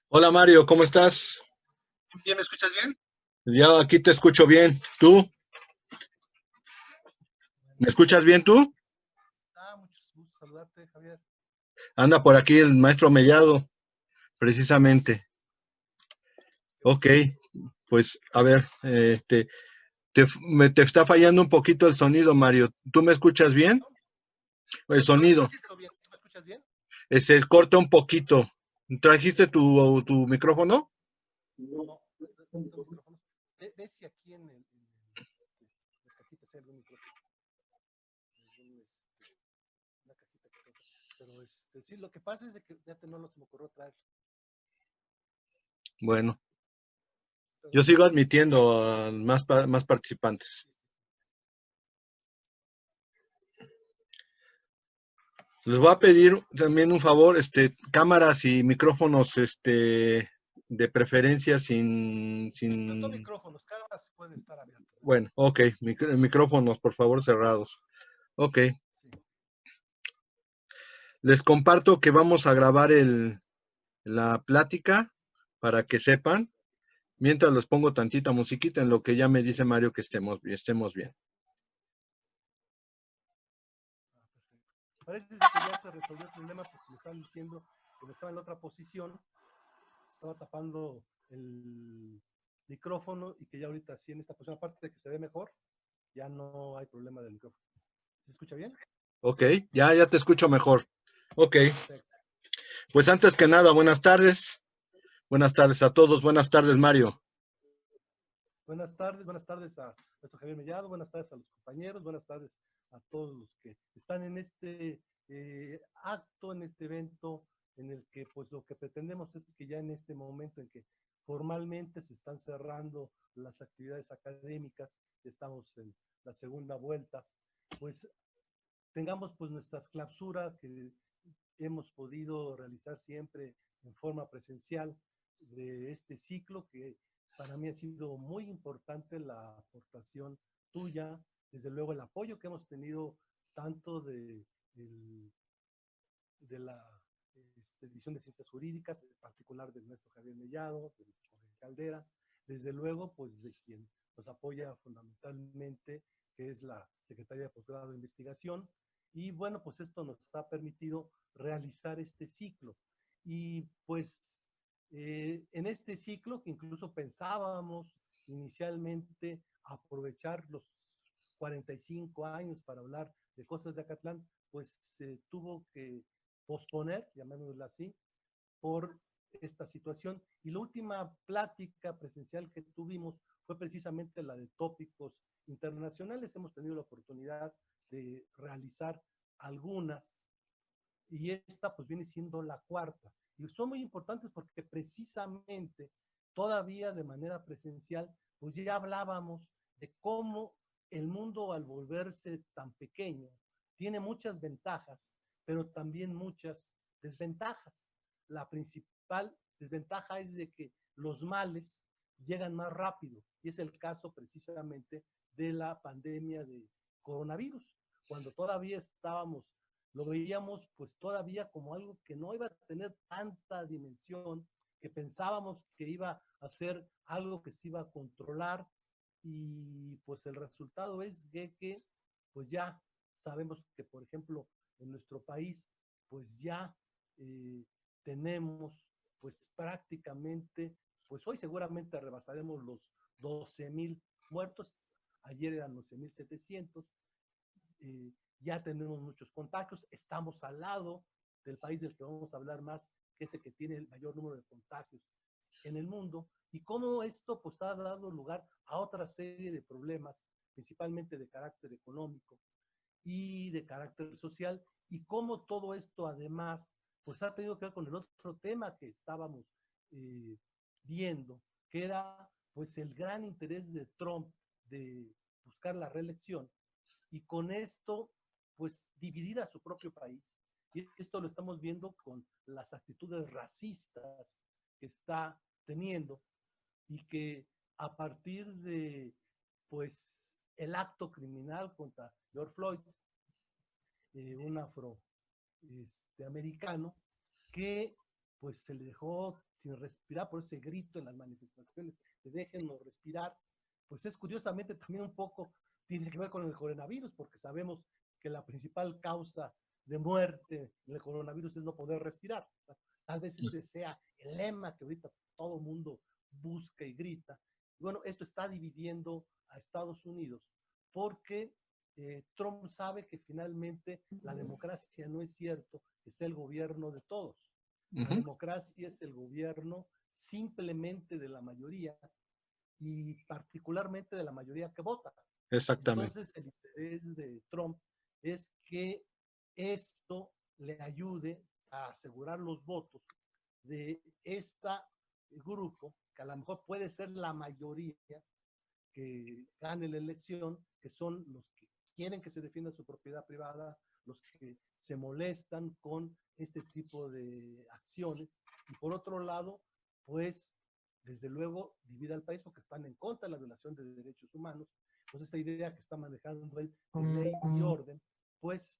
Hola Mario, ¿cómo estás? ¿Bien? ¿Me escuchas bien? Ya aquí te escucho bien. ¿Tú? ¿Me Bueno, escuchas bien tú? mucho gusto saludarte, Javier. Anda por aquí el maestro Mellado, precisamente. Qué Ok, gusto. pues a ver, te está fallando un poquito el sonido, Mario. ¿Tú me escuchas bien? ¿No? El Yo te sonido. siento bien. ¿Tú me escuchas bien? Se corta un poquito. ¿Trajiste tu micrófono? No, no tengo micrófonos. Ve si aquí las cajitas hay algún micrófono. Algún, una cajita que tengo. Pero sí, lo que pasa es de que ya no se me ocurrió traer. Bueno, Pero yo sí, sigo admitiendo a más participantes. sí, Les voy a pedir también un favor, cámaras y micrófonos, de preferencia pero no sin, micrófonos, cada una puede estar abierta, no hay bueno, problema. ok, micrófonos, por favor, cerrados. Ok, Sí. les comparto que vamos a grabar la plática para que sepan, mientras les pongo tantita musiquita en lo que ya me dice Mario que estemos bien. Perfecto. Parece que ya se resolvió el problema porque me están diciendo que me estaba en la otra posición, estaba tapando el micrófono y que ya ahorita sí en esta posición, aparte de que se ve mejor, ya no hay problema del micrófono. ¿Se escucha bien? Ok, ya te escucho mejor. Ok, Perfecto. pues antes que nada, buenas tardes. Buenas tardes a todos. Buenas tardes, Mario. Buenas tardes a nuestro Javier Mellado, buenas tardes a los compañeros, buenas tardes a todos los que están en este acto, en este evento, en el que pues lo que pretendemos es que ya en este momento en que formalmente se están cerrando las actividades académicas, estamos en la segunda vuelta, pues tengamos pues nuestras clausuras que hemos podido realizar siempre en forma presencial de este ciclo, que para mí ha sido muy importante la aportación tuya, desde luego el apoyo que hemos tenido tanto el, de la División de Ciencias Jurídicas, en particular de nuestro Javier Mellado, de nuestro Jorge Caldera, desde luego pues de quien nos apoya fundamentalmente, que es la Secretaría de Posgrado de Investigación, y bueno, pues esto nos ha permitido realizar este ciclo. Y pues en este ciclo, que incluso pensábamos inicialmente aprovechar los 45 años para hablar de cosas de Acatlán, pues se tuvo que posponer, llamémoslo así, por esta situación. Y la última plática presencial que tuvimos fue precisamente la de tópicos internacionales. Hemos tenido la oportunidad de realizar algunas y esta pues viene siendo la cuarta. Y son muy importantes porque precisamente todavía de manera presencial pues ya hablábamos de cómo el mundo al volverse tan pequeño tiene muchas ventajas, pero también muchas desventajas. La principal desventaja es de que los males llegan más rápido y es el caso precisamente de la pandemia de coronavirus, cuando todavía estábamos, lo veíamos pues todavía como algo que no iba a tener tanta dimensión, que pensábamos que iba a ser algo que se iba a controlar, y pues el resultado es que pues ya sabemos que por ejemplo en nuestro país pues ya eh, tenemos pues prácticamente, pues hoy seguramente rebasaremos los 12,000 muertos, ayer eran 11,700, ya tenemos muchos contagios, estamos al lado del país del que vamos a hablar más, que es el que tiene el mayor número de contagios en el mundo, y cómo esto pues ha dado lugar a otra serie de problemas, principalmente de carácter económico y de carácter social, y cómo todo esto además pues ha tenido que ver con el otro tema que estábamos eh, viendo, que era pues el gran interés de Trump de buscar la reelección, y con esto pues dividir a su propio país. Y esto lo estamos viendo con las actitudes racistas que está teniendo, y que a partir de pues el acto criminal contra George Floyd, un afroamericano, que pues se le dejó sin respirar por ese grito en las manifestaciones de déjennos respirar. Pues es curiosamente también un poco, tiene que ver con el coronavirus, porque sabemos que la principal causa de muerte en el coronavirus es no poder respirar. Tal vez ese sea el lema que ahorita todo el mundo busca y grita. Y bueno, esto está dividiendo a Estados Unidos porque Trump sabe que finalmente la democracia no es cierto, es el gobierno de todos. La democracia es el gobierno simplemente de la mayoría y particularmente de la mayoría que vota. Exactamente. Entonces, el interés de Trump es que esto le ayude a asegurar los votos de este grupo, que a lo mejor puede ser la mayoría que gane la elección, que son los que quieren que se defienda su propiedad privada, los que se molestan con este tipo de acciones. Y por otro lado, pues, desde luego, divide al país porque están en contra de la violación de derechos humanos. Pues esta idea que está manejando él de ley y orden, pues,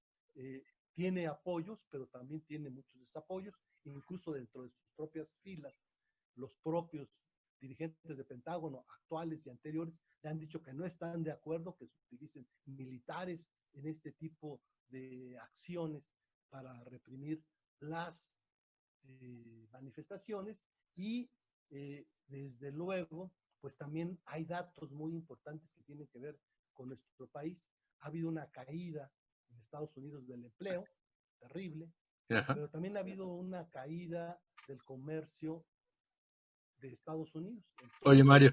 tiene apoyos, pero también tiene muchos desapoyos, incluso dentro de sus propias filas, los propios dirigentes de Pentágono, actuales y anteriores, le han dicho que no están de acuerdo que se utilicen militares en este tipo de acciones para reprimir las manifestaciones y desde luego, pues también hay datos muy importantes que tienen que ver con nuestro país. Ha habido una caída en Estados Unidos del empleo, terrible, pero también ha habido una caída del comercio de Estados Unidos. Entonces, oye, Mario.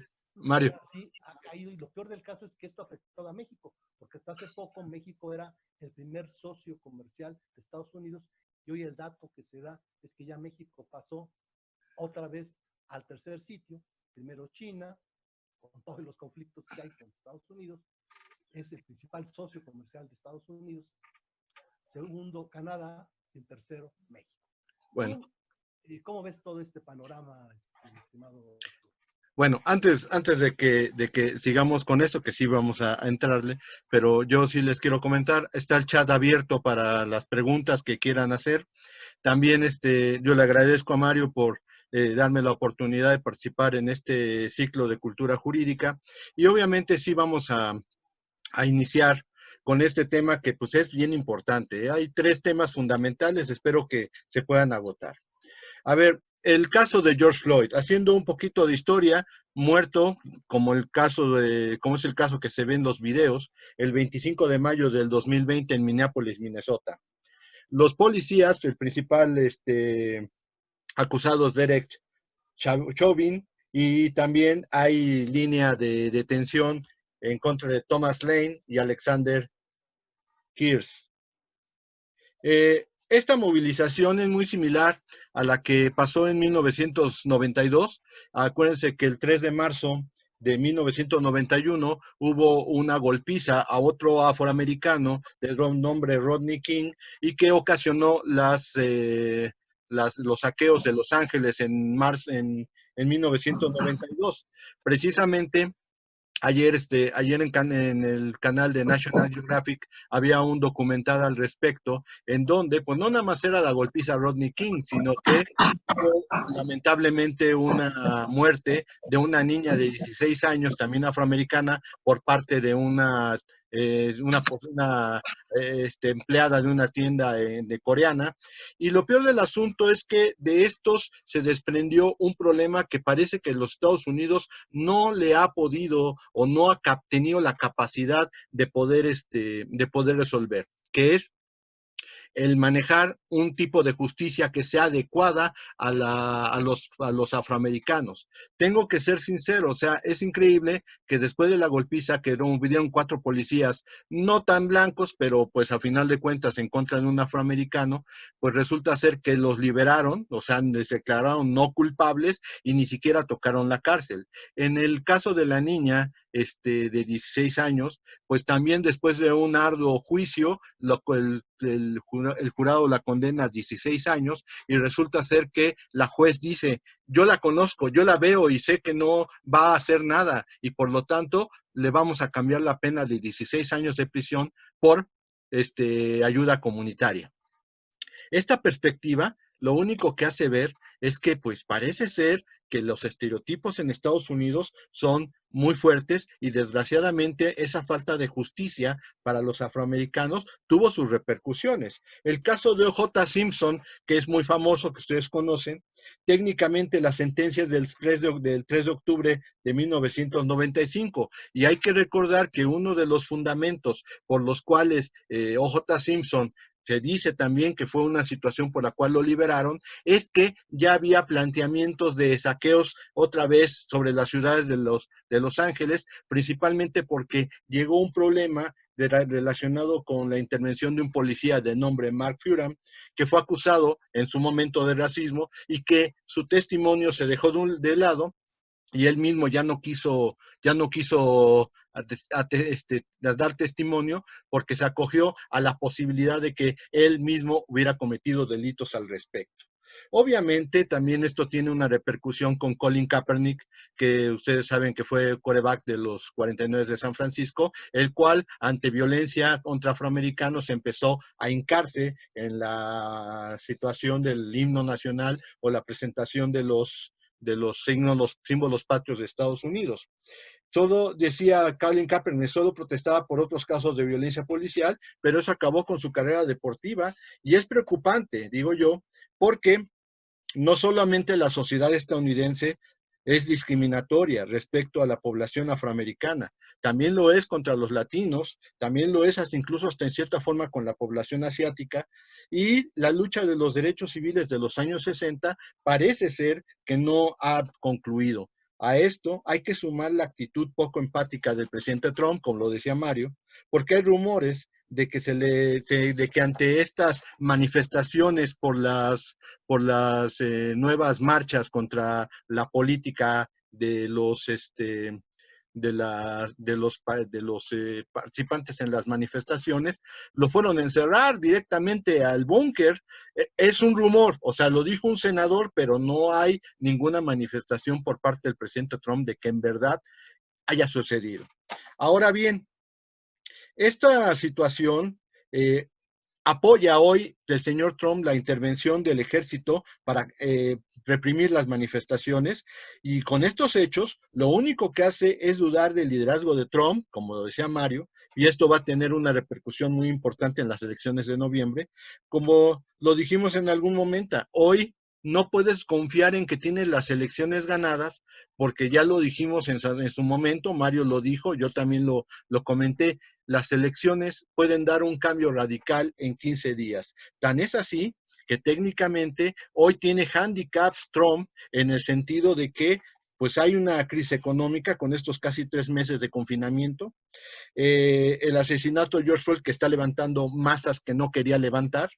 Sí, ha caído y lo peor del caso es que esto ha afectado a México, porque hasta hace poco México era el primer socio comercial de Estados Unidos y hoy el dato que se da es que ya México pasó otra vez al tercer sitio, primero China, con todos los conflictos que hay con Estados Unidos, es el principal socio comercial de Estados Unidos, segundo Canadá y en tercero México. Bueno. ¿Tú, cómo ves todo este panorama, estimado? Bueno, antes de que sigamos con esto, que sí vamos a entrarle, pero yo sí les quiero comentar, está el chat abierto para las preguntas que quieran hacer. También yo le agradezco a Mario por darme la oportunidad de participar en este ciclo de cultura jurídica. Y obviamente sí vamos a iniciar con este tema que pues es bien importante. Hay 3 temas fundamentales, espero que se puedan agotar. A ver, el caso de George Floyd, haciendo un poquito de historia, muerto, como el como es el caso que se ve en los videos, el 25 de mayo del 2020 en Minneapolis, Minnesota. Los policías, el principal acusado es Derek Chauvin, y también hay línea de detención en contra de Thomas Lane y Alexander Kears. Esta movilización es muy similar a la que pasó en 1992. Acuérdense que el 3 de marzo de 1991 hubo una golpiza a otro afroamericano de nombre Rodney King y que ocasionó los saqueos de Los Ángeles en 1992. Precisamente ayer en el canal de National Geographic había un documental al respecto, en donde, pues no nada más era la golpiza a Rodney King, sino que hubo lamentablemente una muerte de una niña de 16 años, también afroamericana, por parte de una empleada de una tienda de coreana. Y lo peor del asunto es que de estos se desprendió un problema que parece que los Estados Unidos no le ha podido o no ha tenido la capacidad de poder resolver, que es el manejar un tipo de justicia que sea adecuada a los afroamericanos. Tengo que ser sincero, o sea, es increíble que después de la golpiza que hubieron 4 policías, no tan blancos, pero pues a final de cuentas en contra de un afroamericano, pues resulta ser que los liberaron, o sea, les declararon no culpables y ni siquiera tocaron la cárcel. En el caso de la niña de 16 años, pues también después de un arduo juicio, el jurado la condena a 16 años y resulta ser que la juez dice, yo la conozco, yo la veo y sé que no va a hacer nada y por lo tanto le vamos a cambiar la pena de 16 años de prisión por ayuda comunitaria. Esta perspectiva lo único que hace ver es que pues parece ser que los estereotipos en Estados Unidos son muy fuertes y desgraciadamente esa falta de justicia para los afroamericanos tuvo sus repercusiones. El caso de O.J. Simpson, que es muy famoso, que ustedes conocen, técnicamente la sentencia es del 3 de octubre de 1995 y hay que recordar que uno de los fundamentos por los cuales O.J. Simpson se dice también que fue una situación por la cual lo liberaron, es que ya había planteamientos de saqueos otra vez sobre las ciudades de Los Ángeles, principalmente porque llegó un problema relacionado con la intervención de un policía de nombre Mark Furan, que fue acusado en su momento de racismo y que su testimonio se dejó de lado y él mismo ya no quiso dar testimonio porque se acogió a la posibilidad de que él mismo hubiera cometido delitos al respecto. Obviamente también esto tiene una repercusión con Colin Kaepernick, que ustedes saben que fue quarterback de los 49 de San Francisco, el cual ante violencia contra afroamericanos empezó a hincarse en la situación del himno nacional o la presentación de los símbolos patrios de Estados Unidos. Solo decía Colin Kaepernick, solo protestaba por otros casos de violencia policial, pero eso acabó con su carrera deportiva y es preocupante, digo yo, porque no solamente la sociedad estadounidense es discriminatoria respecto a la población afroamericana, también lo es contra los latinos, también lo es incluso hasta en cierta forma con la población asiática, y la lucha de los derechos civiles de los años 60 parece ser que no ha concluido. A esto hay que sumar la actitud poco empática del presidente Trump, como lo decía Mario, porque hay rumores de que de que ante estas manifestaciones por las nuevas marchas contra la política de los de los participantes en las manifestaciones, lo fueron a encerrar directamente al búnker. Es un rumor, o sea, lo dijo un senador, pero no hay ninguna manifestación por parte del presidente Trump de que en verdad haya sucedido. Ahora bien, esta situación apoya hoy el señor Trump la intervención del ejército para reprimir las manifestaciones y con estos hechos lo único que hace es dudar del liderazgo de Trump, como lo decía Mario, y esto va a tener una repercusión muy importante en las elecciones de noviembre. Como lo dijimos en algún momento, hoy no puedes confiar en que tienes las elecciones ganadas, porque ya lo dijimos en su momento, Mario lo dijo, yo también lo comenté, las elecciones pueden dar un cambio radical en 15 días. Tan es así que técnicamente hoy tiene handicaps Trump en el sentido de que pues hay una crisis económica con estos casi 3 meses de confinamiento, el asesinato de George Floyd que está levantando masas que no quería levantar,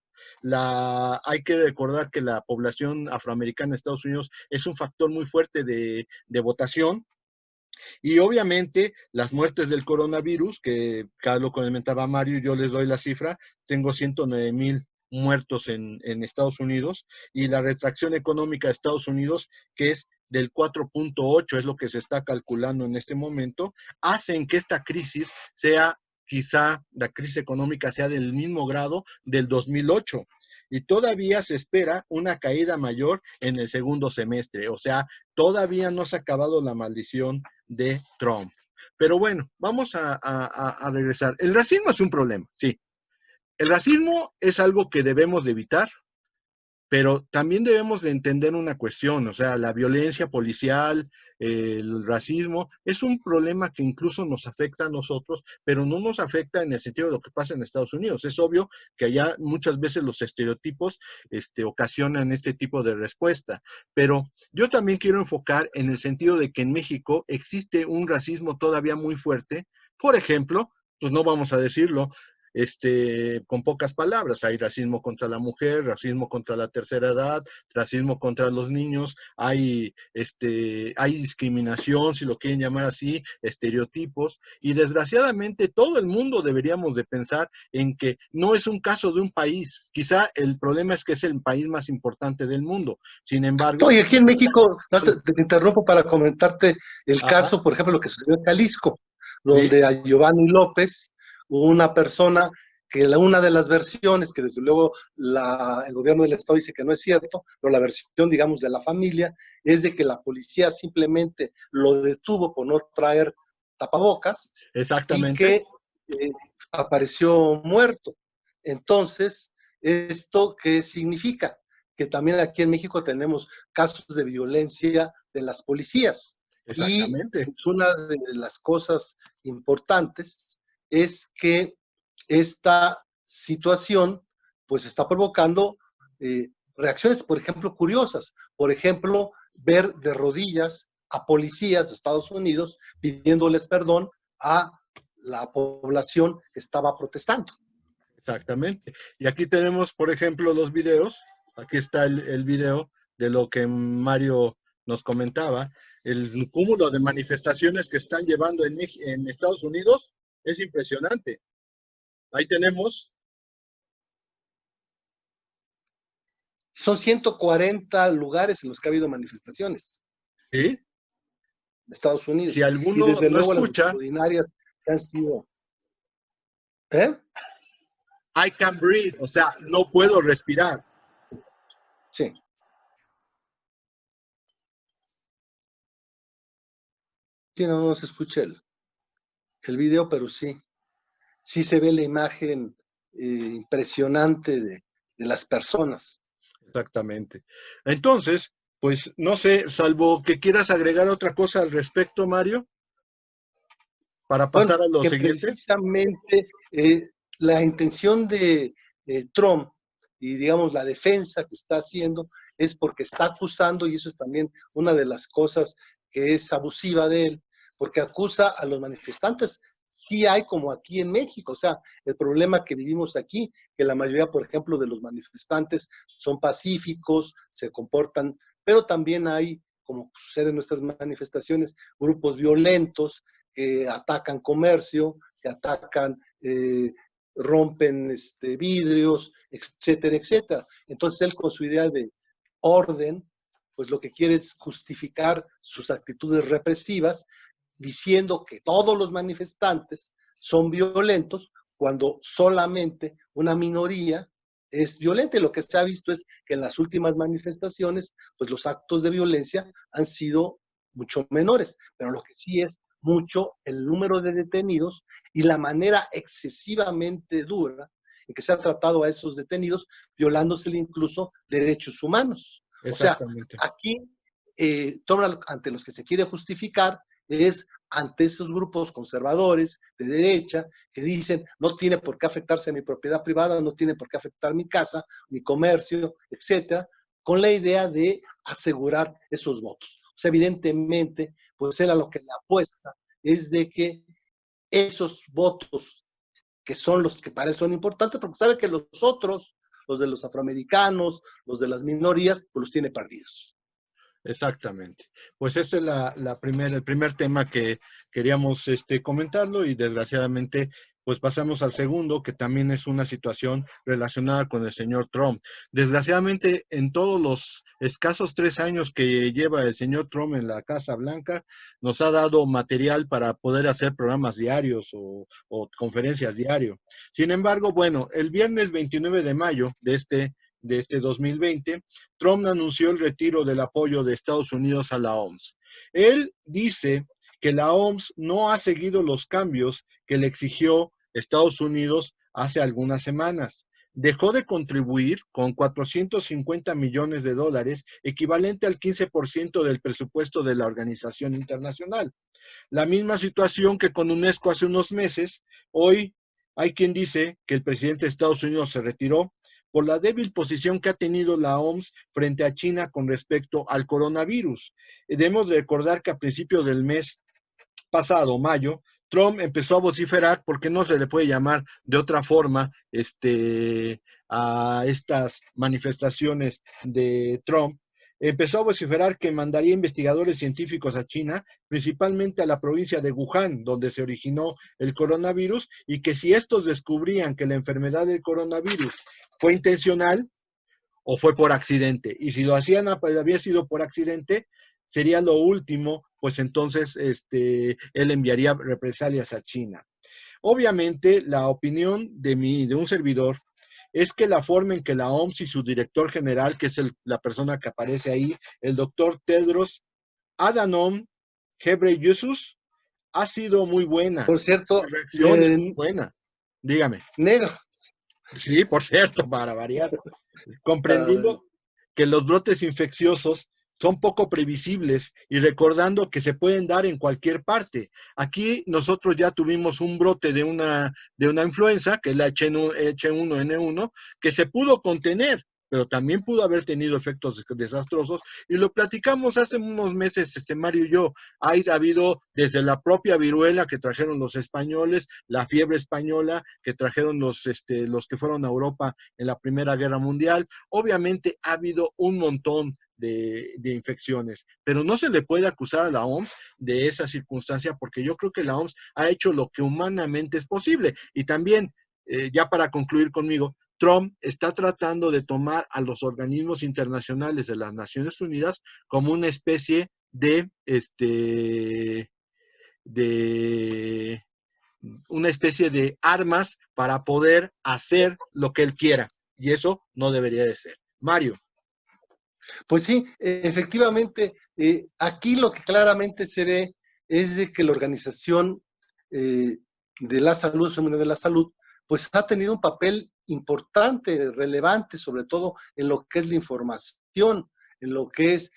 hay que recordar que la población afroamericana de Estados Unidos es un factor muy fuerte de votación, y obviamente las muertes del coronavirus, que cada lo comentaba Mario, yo les doy la cifra, tengo 109,000 muertos en Estados Unidos, y la retracción económica de Estados Unidos, que es del 4.8, es lo que se está calculando en este momento, hacen que esta crisis sea, quizá la crisis económica sea del mismo grado del 2008. Y todavía se espera una caída mayor en el segundo semestre, o sea, todavía no se ha acabado la maldición de Trump. Pero bueno, vamos a regresar. El racismo es un problema, sí. El racismo es algo que debemos de evitar, pero también debemos de entender una cuestión, o sea, la violencia policial, el racismo, es un problema que incluso nos afecta a nosotros, pero no nos afecta en el sentido de lo que pasa en Estados Unidos. Es obvio que allá muchas veces los estereotipos ocasionan este tipo de respuesta, pero yo también quiero enfocar en el sentido de que en México existe un racismo todavía muy fuerte. Por ejemplo, pues no vamos a decirlo, con pocas palabras, hay racismo contra la mujer, racismo contra la tercera edad, racismo contra los niños, hay discriminación, si lo quieren llamar así, estereotipos, y desgraciadamente todo el mundo deberíamos de pensar en que no es un caso de un país, quizá el problema es que es el país más importante del mundo, sin embargo... Oye, aquí en México, te interrumpo para comentarte el Ajá. caso, por ejemplo, lo que sucedió en Jalisco, ¿Sí? donde a Giovanni López, una persona una de las versiones, que desde luego el gobierno del estado dice que no es cierto, pero la versión, digamos, de la familia, es de que la policía simplemente lo detuvo por no traer tapabocas y Exactamente. que apareció muerto. Entonces, ¿esto qué significa? Que también aquí en México tenemos casos de violencia de las policías. Y Exactamente. pues, una de las cosas importantes es que esta situación pues está provocando reacciones, por ejemplo, curiosas. Por ejemplo, ver de rodillas a policías de Estados Unidos pidiéndoles perdón a la población que estaba protestando. Exactamente. Y aquí tenemos, por ejemplo, los videos. Aquí está el video de lo que Mario nos comentaba. El cúmulo de manifestaciones que están llevando en Estados Unidos es impresionante. Ahí tenemos. Son 140 lugares en los que ha habido manifestaciones ¿Sí? de Estados Si Unidos. Y alguno desde no luego las escucha, multitudinarias que han sido... ¿Eh? I can breathe, o sea, no puedo respirar. Sí. Sí, no se escucha el video, pero sí. Sí se ve la imagen impresionante de las personas. Exactamente. Entonces, pues no sé, salvo que quieras agregar otra cosa al respecto, Mario, para pasar Bueno, a lo que siguiente. precisamente la intención de Trump y digamos la defensa que está haciendo es porque está acusando, y eso es también una de las cosas que es abusiva de él, porque acusa a los manifestantes. Sí hay como aquí en México, o sea, el problema que vivimos aquí, que la mayoría, por ejemplo, de los manifestantes son pacíficos, se comportan, pero también hay, como sucede en nuestras manifestaciones, grupos violentos que atacan comercio, que atacan, rompen vidrios, etcétera, etcétera. Entonces él con su idea de orden, pues lo que quiere es justificar sus actitudes represivas, diciendo que todos los manifestantes son violentos cuando solamente una minoría es violenta. Y lo que se ha visto es que en las últimas manifestaciones, pues los actos de violencia han sido mucho menores, pero lo que sí es mucho el número de detenidos y la manera excesivamente dura en que se ha tratado a esos detenidos, violándosele incluso derechos humanos. O sea, Exactamente. aquí ante los que se quiere justificar es ante esos grupos conservadores de derecha que dicen no tiene por qué afectarse a mi propiedad privada, no tiene por qué afectar mi casa, mi comercio, etcétera, con la idea de asegurar esos votos. O sea, evidentemente, pues él a lo que le apuesta es de que esos votos que son los que para él son importantes, porque sabe que los otros, los de los afroamericanos, los de las minorías, pues los tiene perdidos. Exactamente. Pues este es el primer tema que queríamos comentarlo y desgraciadamente pues pasamos al segundo, que también es una situación relacionada con el señor Trump. Desgraciadamente, en todos los escasos 3 años que lleva el señor Trump en la Casa Blanca, nos ha dado material para poder hacer programas diarios o conferencias diario. Sin embargo, bueno, el viernes 29 de mayo de este 2020, Trump anunció el retiro del apoyo de Estados Unidos a la OMS. Él dice que la OMS no ha seguido los cambios que le exigió Estados Unidos hace algunas semanas. Dejó de contribuir con 450 millones de dólares, equivalente al 15% del presupuesto de la organización internacional. La misma situación que con UNESCO hace unos meses. Hoy hay quien dice que el presidente de Estados Unidos se retiró por la débil posición que ha tenido la OMS frente a China con respecto al coronavirus. Debemos recordar que a principios del mes pasado, mayo, Trump empezó a vociferar, porque no se le puede llamar de otra forma a estas manifestaciones de Trump. Empezó a vociferar que mandaría investigadores científicos a China, principalmente a la provincia de Wuhan, donde se originó el coronavirus, y que si estos descubrían que la enfermedad del coronavirus fue intencional o fue por accidente, y si lo hacían, había sido por accidente, sería lo último, pues entonces él enviaría represalias a China. Obviamente, la opinión de un servidor, es que la forma en que la OMS y su director general, que es la persona que aparece ahí, el doctor Tedros Adhanom Ghebreyesus, ha sido muy buena. Por cierto, La reacción es muy buena. Dígame. negro. Sí, por cierto, para variar. Uh, Comprendiendo que los brotes infecciosos son poco previsibles y recordando que se pueden dar en cualquier parte. Aquí nosotros ya tuvimos un brote de una influenza, que es la H1N1, que se pudo contener, pero también pudo haber tenido efectos desastrosos, y lo platicamos hace unos meses, Mario y yo. Ha habido desde la propia viruela que trajeron los españoles, la fiebre española que trajeron los que fueron a Europa en la Primera Guerra Mundial. Obviamente ha habido un montón de infecciones, pero no se le puede acusar a la OMS de esa circunstancia, porque yo creo que la OMS ha hecho lo que humanamente es posible. Y también, ya para concluir conmigo, Trump está tratando de tomar a los organismos internacionales de las Naciones Unidas como una especie de una especie de armas para poder hacer lo que él quiera. Y eso no debería de ser. Mario. Pues sí, efectivamente, aquí lo que claramente se ve es de que la Organización de la Salud, de la Salud, pues ha tenido un papel importante, relevante, sobre todo en lo que es la información, en lo que es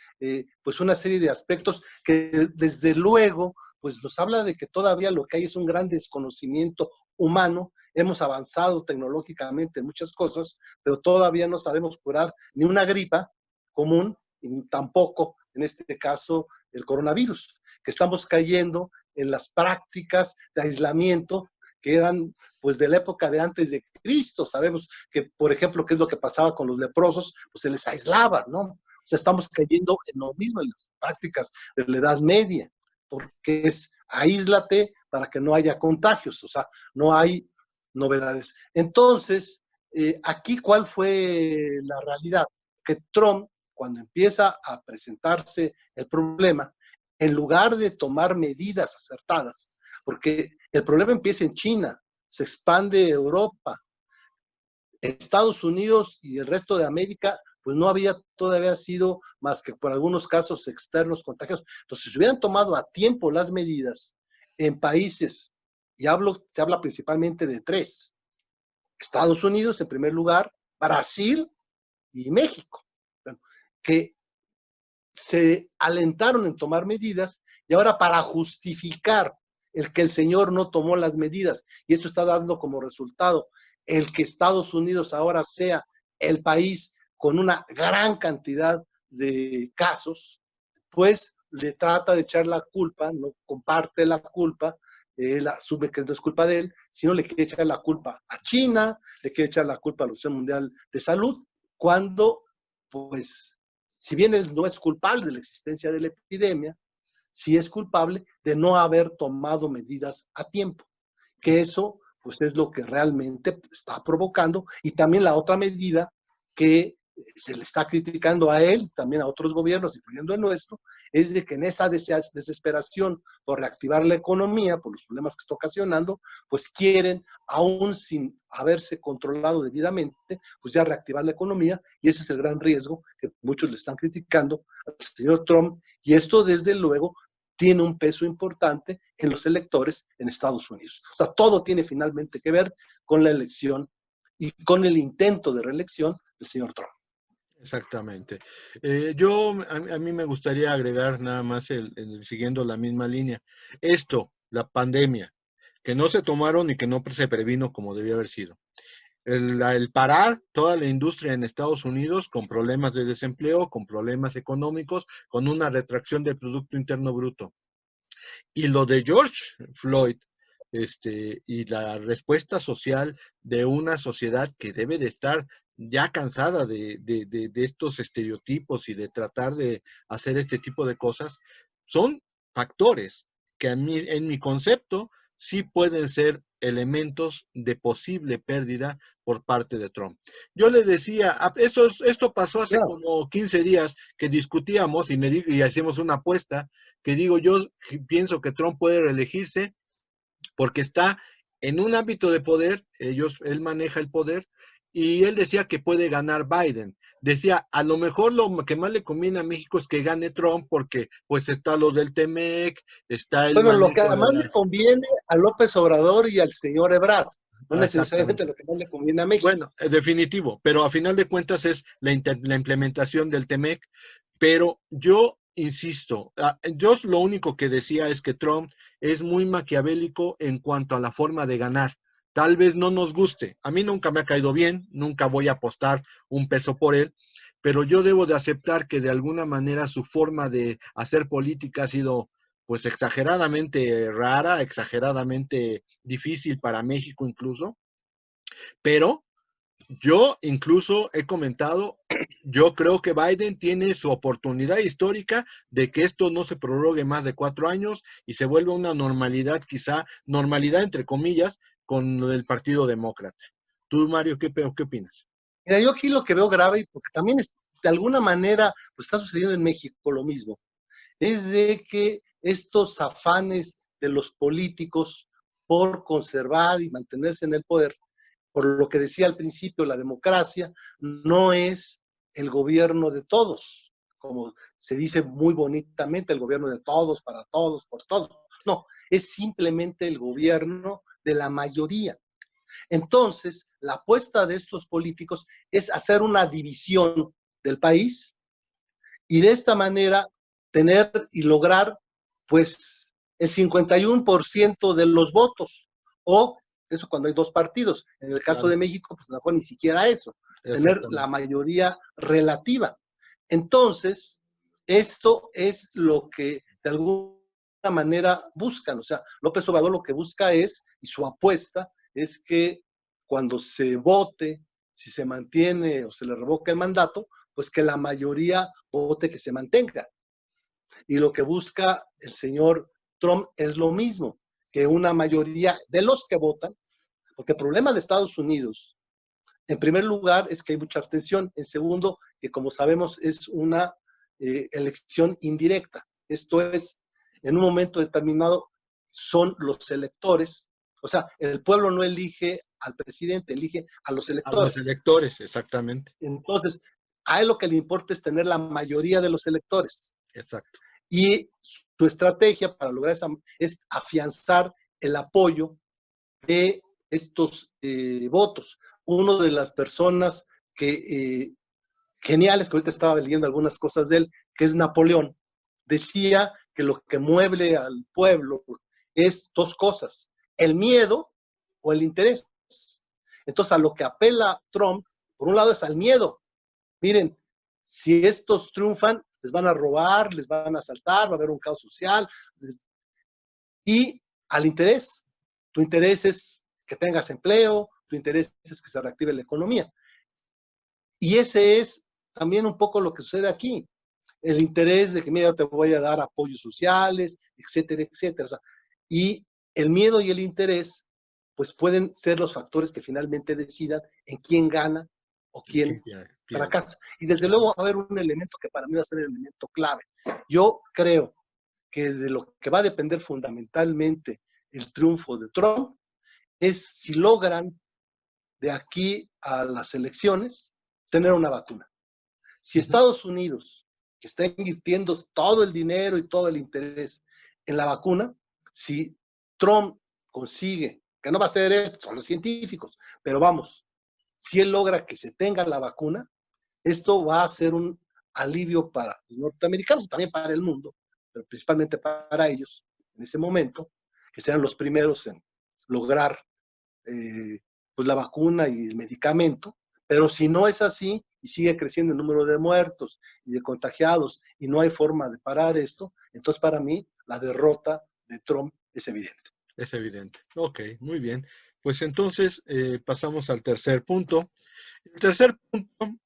pues una serie de aspectos que desde luego pues nos habla de que todavía lo que hay es un gran desconocimiento humano. Hemos avanzado tecnológicamente en muchas cosas, pero todavía no sabemos curar ni una gripa común, y tampoco en este caso el coronavirus, que estamos cayendo en las prácticas de aislamiento que eran pues de la época de antes de Cristo. Sabemos que, por ejemplo, qué es lo que pasaba con los leprosos, pues se les aislaba, ¿no? O sea, estamos cayendo en lo mismo, en las prácticas de la Edad Media, porque es aíslate para que no haya contagios, o sea, no hay novedades. Entonces, aquí, ¿cuál fue la realidad? Que Trump, cuando empieza a presentarse el problema, en lugar de tomar medidas acertadas, porque el problema empieza en China, se expande a Europa, Estados Unidos y el resto de América, pues no había todavía sido más que por algunos casos externos contagios. Entonces, si se hubieran tomado a tiempo las medidas en países, y se habla principalmente de tres: Estados Unidos en primer lugar, Brasil y México, que se alentaron en tomar medidas, y ahora para justificar el que el señor no tomó las medidas, y esto está dando como resultado el que Estados Unidos ahora sea el país con una gran cantidad de casos, pues le trata de echar la culpa, no comparte la culpa, él asume que no es culpa de él, sino le quiere echar la culpa a China, le quiere echar la culpa a la Organización Mundial de Salud, cuando, pues, si bien él no es culpable de la existencia de la epidemia, sí es culpable de no haber tomado medidas a tiempo, que eso pues es lo que realmente está provocando. Y también la otra medida que se le está criticando a él, también a otros gobiernos, incluyendo el nuestro, es de que en esa desesperación por reactivar la economía, por los problemas que está ocasionando, pues quieren, aún sin haberse controlado debidamente, pues ya reactivar la economía, y ese es el gran riesgo que muchos le están criticando al señor Trump, y esto desde luego tiene un peso importante en los electores en Estados Unidos. O sea, todo tiene finalmente que ver con la elección y con el intento de reelección del señor Trump. Exactamente. A mí me gustaría agregar nada más, siguiendo la misma línea, esto, la pandemia, que no se tomaron y que no se previno como debía haber sido. El parar toda la industria en Estados Unidos con problemas de desempleo, con problemas económicos, con una retracción del Producto Interno Bruto. Y lo de George Floyd, y la respuesta social de una sociedad que debe de estar ya cansada de estos estereotipos y de tratar de hacer este tipo de cosas, son factores que en mi concepto sí pueden ser elementos de posible pérdida por parte de Trump. Yo le decía, esto pasó hace como 15 días que discutíamos y hacíamos una apuesta, que digo, yo pienso que Trump puede reelegirse porque está en un ámbito de poder, él maneja el poder, y él decía que puede ganar Biden. Decía, a lo mejor lo que más le conviene a México es que gane Trump, porque pues está lo del TEMEC, está el Bueno, lo que manejo de además le la... conviene a López Obrador y al señor Ebrard, no Ah, necesariamente exactamente. lo que más le conviene a México. Bueno, definitivo, pero a final de cuentas es la implementación del TEMEC, pero yo insisto, yo lo único que decía es que Trump es muy maquiavélico en cuanto a la forma de ganar. Tal vez no nos guste, a mí nunca me ha caído bien, nunca voy a apostar un peso por él, pero yo debo de aceptar que de alguna manera su forma de hacer política ha sido pues exageradamente rara, exageradamente difícil para México incluso, pero yo incluso he comentado, yo creo que Biden tiene su oportunidad histórica de que esto no se prorrogue más de 4 años y se vuelva una normalidad, quizá normalidad entre comillas, con el Partido Demócrata. Tú, Mario, ¿qué opinas? Mira, yo aquí lo que veo grave, porque también de alguna manera pues, está sucediendo en México lo mismo, es de que estos afanes de los políticos por conservar y mantenerse en el poder, por lo que decía al principio, la democracia no es el gobierno de todos, como se dice muy bonitamente, el gobierno de todos, para todos, por todos. No, es simplemente el gobierno de la mayoría. Entonces, la apuesta de estos políticos es hacer una división del país y de esta manera tener y lograr, pues, el 51% de los votos, o eso cuando hay dos partidos. En el caso Claro, de México, pues mejor ni siquiera eso, tener la exactamente. mayoría relativa. Entonces, esto es lo que de alguna manera buscan. O sea, López Obrador lo que busca es, y su apuesta es que cuando se vote, si se mantiene o se le revoca el mandato, pues que la mayoría vote que se mantenga. Y lo que busca el señor Trump es lo mismo, que una mayoría de los que votan, porque el problema de Estados Unidos, en primer lugar, es que hay mucha abstención. En segundo, que como sabemos es una elección indirecta. Esto es, en un momento determinado, son los electores. O sea, el pueblo no elige al presidente, elige a los A los electores. electores, exactamente. Entonces, a él lo que le importa es tener la mayoría de los electores. Exacto. Y su estrategia para lograr esa es afianzar el apoyo de estos votos. Uno de las personas geniales, que ahorita estaba leyendo algunas cosas de él, que es Napoleón, decía que lo que mueve al pueblo es dos cosas, el miedo o el interés. Entonces, a lo que apela Trump, por un lado es al miedo. Miren, si estos triunfan, les van a robar, les van a asaltar, va a haber un caos social, y al interés. Tu interés es que tengas empleo, tu interés es que se reactive la economía. Y ese es también un poco lo que sucede aquí. El interés de que, mira, te voy a dar apoyos sociales, etcétera, etcétera. O sea, y el miedo y el interés, pues pueden ser los factores que finalmente decidan en quién gana o quién Pierde. fracasa. Y desde luego va a haber un elemento que para mí va a ser el elemento clave. Yo creo que de lo que va a depender fundamentalmente el triunfo de Trump es si logran de aquí a las elecciones tener una vacuna. Si Estados Unidos, que está invirtiendo todo el dinero y todo el interés en la vacuna, si Trump consigue, que no va a ser él, son los científicos, pero vamos, si él logra que se tenga la vacuna, esto va a ser un alivio para los norteamericanos y también para el mundo, pero principalmente para ellos en ese momento, que serán los primeros en lograr pues la vacuna y el medicamento, pero si no es así y sigue creciendo el número de muertos y de contagiados y no hay forma de parar esto, entonces para mí la derrota de Trump es evidente. Es evidente. Ok, muy bien. Pues entonces pasamos al tercer punto. El tercer punto,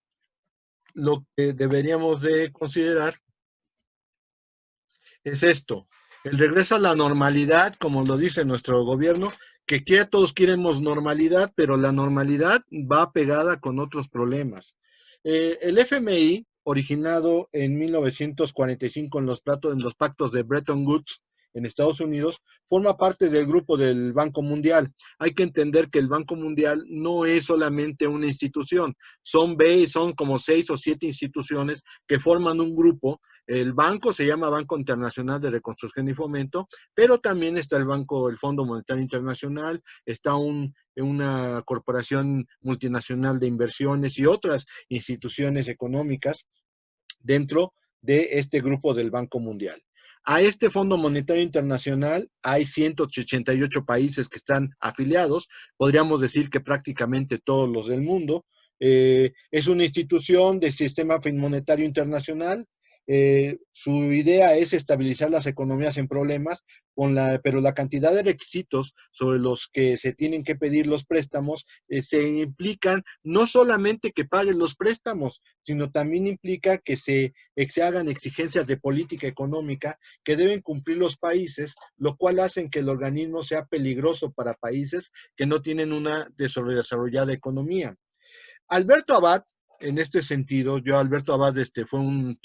lo que deberíamos de considerar es esto, el regreso a la normalidad, como lo dice nuestro gobierno, que ya todos queremos normalidad, pero la normalidad va pegada con otros problemas. El FMI, originado en 1945 en los pactos de Bretton Woods, en Estados Unidos, forma parte del grupo del Banco Mundial. Hay que entender que el Banco Mundial no es solamente una institución, son como 6 o 7 instituciones que forman un grupo. El banco se llama Banco Internacional de Reconstrucción y Fomento, pero también está el Fondo Monetario Internacional, está una corporación multinacional de inversiones y otras instituciones económicas dentro de este grupo del Banco Mundial. A este Fondo Monetario Internacional hay 188 países que están afiliados, podríamos decir que prácticamente todos los del mundo. Es una institución del sistema monetario internacional. Su idea es estabilizar las economías en problemas, pero la cantidad de requisitos sobre los que se tienen que pedir los préstamos se implican no solamente que paguen los préstamos, sino también implica que se hagan exigencias de política económica que deben cumplir los países, lo cual hace que el organismo sea peligroso para países que no tienen una desarrollada economía. Alberto Abad, en este sentido, Alberto Abad fue un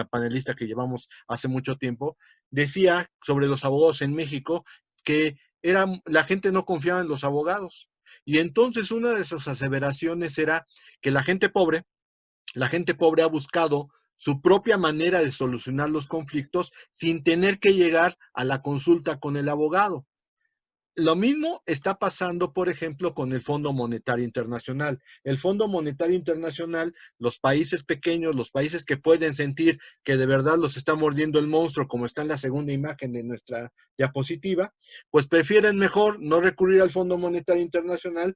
panelista que llevamos hace mucho tiempo, decía sobre los abogados en México que la gente no confiaba en los abogados. Y entonces una de sus aseveraciones era que la gente pobre ha buscado su propia manera de solucionar los conflictos sin tener que llegar a la consulta con el abogado. Lo mismo está pasando, por ejemplo, con el Fondo Monetario Internacional. El Fondo Monetario Internacional, los países pequeños, los países que pueden sentir que de verdad los está mordiendo el monstruo, como está en la segunda imagen de nuestra diapositiva, pues prefieren mejor no recurrir al Fondo Monetario Internacional,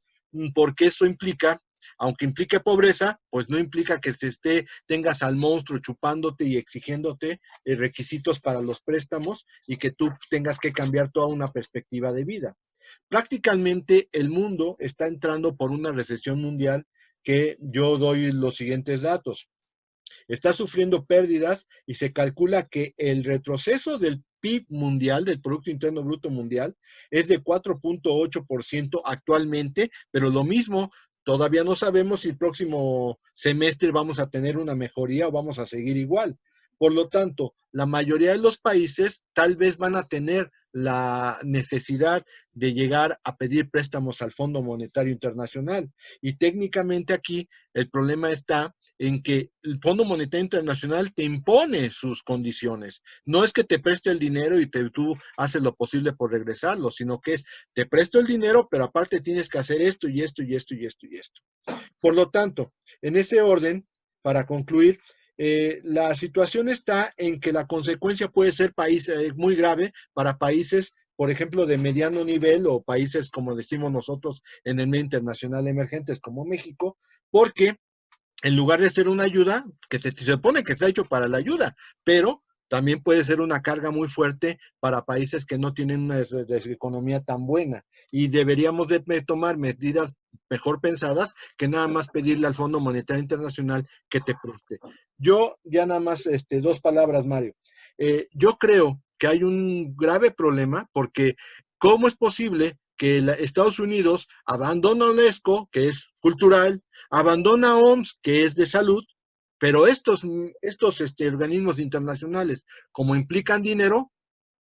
porque eso implica, aunque implique pobreza, pues no implica que tengas al monstruo chupándote y exigiéndote requisitos para los préstamos y que tú tengas que cambiar toda una perspectiva de vida. Prácticamente el mundo está entrando por una recesión mundial que yo doy los siguientes datos. Está sufriendo pérdidas y se calcula que el retroceso del PIB mundial, del Producto Interno Bruto Mundial, es de 4.8% actualmente, pero lo mismo, todavía no sabemos si el próximo semestre vamos a tener una mejoría o vamos a seguir igual. Por lo tanto, la mayoría de los países tal vez van a tener la necesidad de llegar a pedir préstamos al Fondo Monetario Internacional. Y técnicamente aquí el problema está en que el Fondo Monetario Internacional te impone sus condiciones. No es que te preste el dinero y tú haces lo posible por regresarlo, sino que te presto el dinero, pero aparte tienes que hacer esto y esto y esto y esto y esto. Por lo tanto, en ese orden, para concluir, la situación está en que la consecuencia puede ser muy grave para países, por ejemplo, de mediano nivel o países, como decimos nosotros, en el medio internacional emergentes como México, porque en lugar de ser una ayuda, que se supone que está hecho para la ayuda, pero también puede ser una carga muy fuerte para países que no tienen una economía tan buena. Y deberíamos de tomar medidas mejor pensadas que nada más pedirle al Fondo Monetario Internacional que te preste. Yo, ya nada más 2 palabras, Mario. Yo creo que hay un grave problema porque ¿cómo es posible que Estados Unidos abandona UNESCO, que es cultural, abandona OMS, que es de salud, pero estos organismos internacionales, como implican dinero,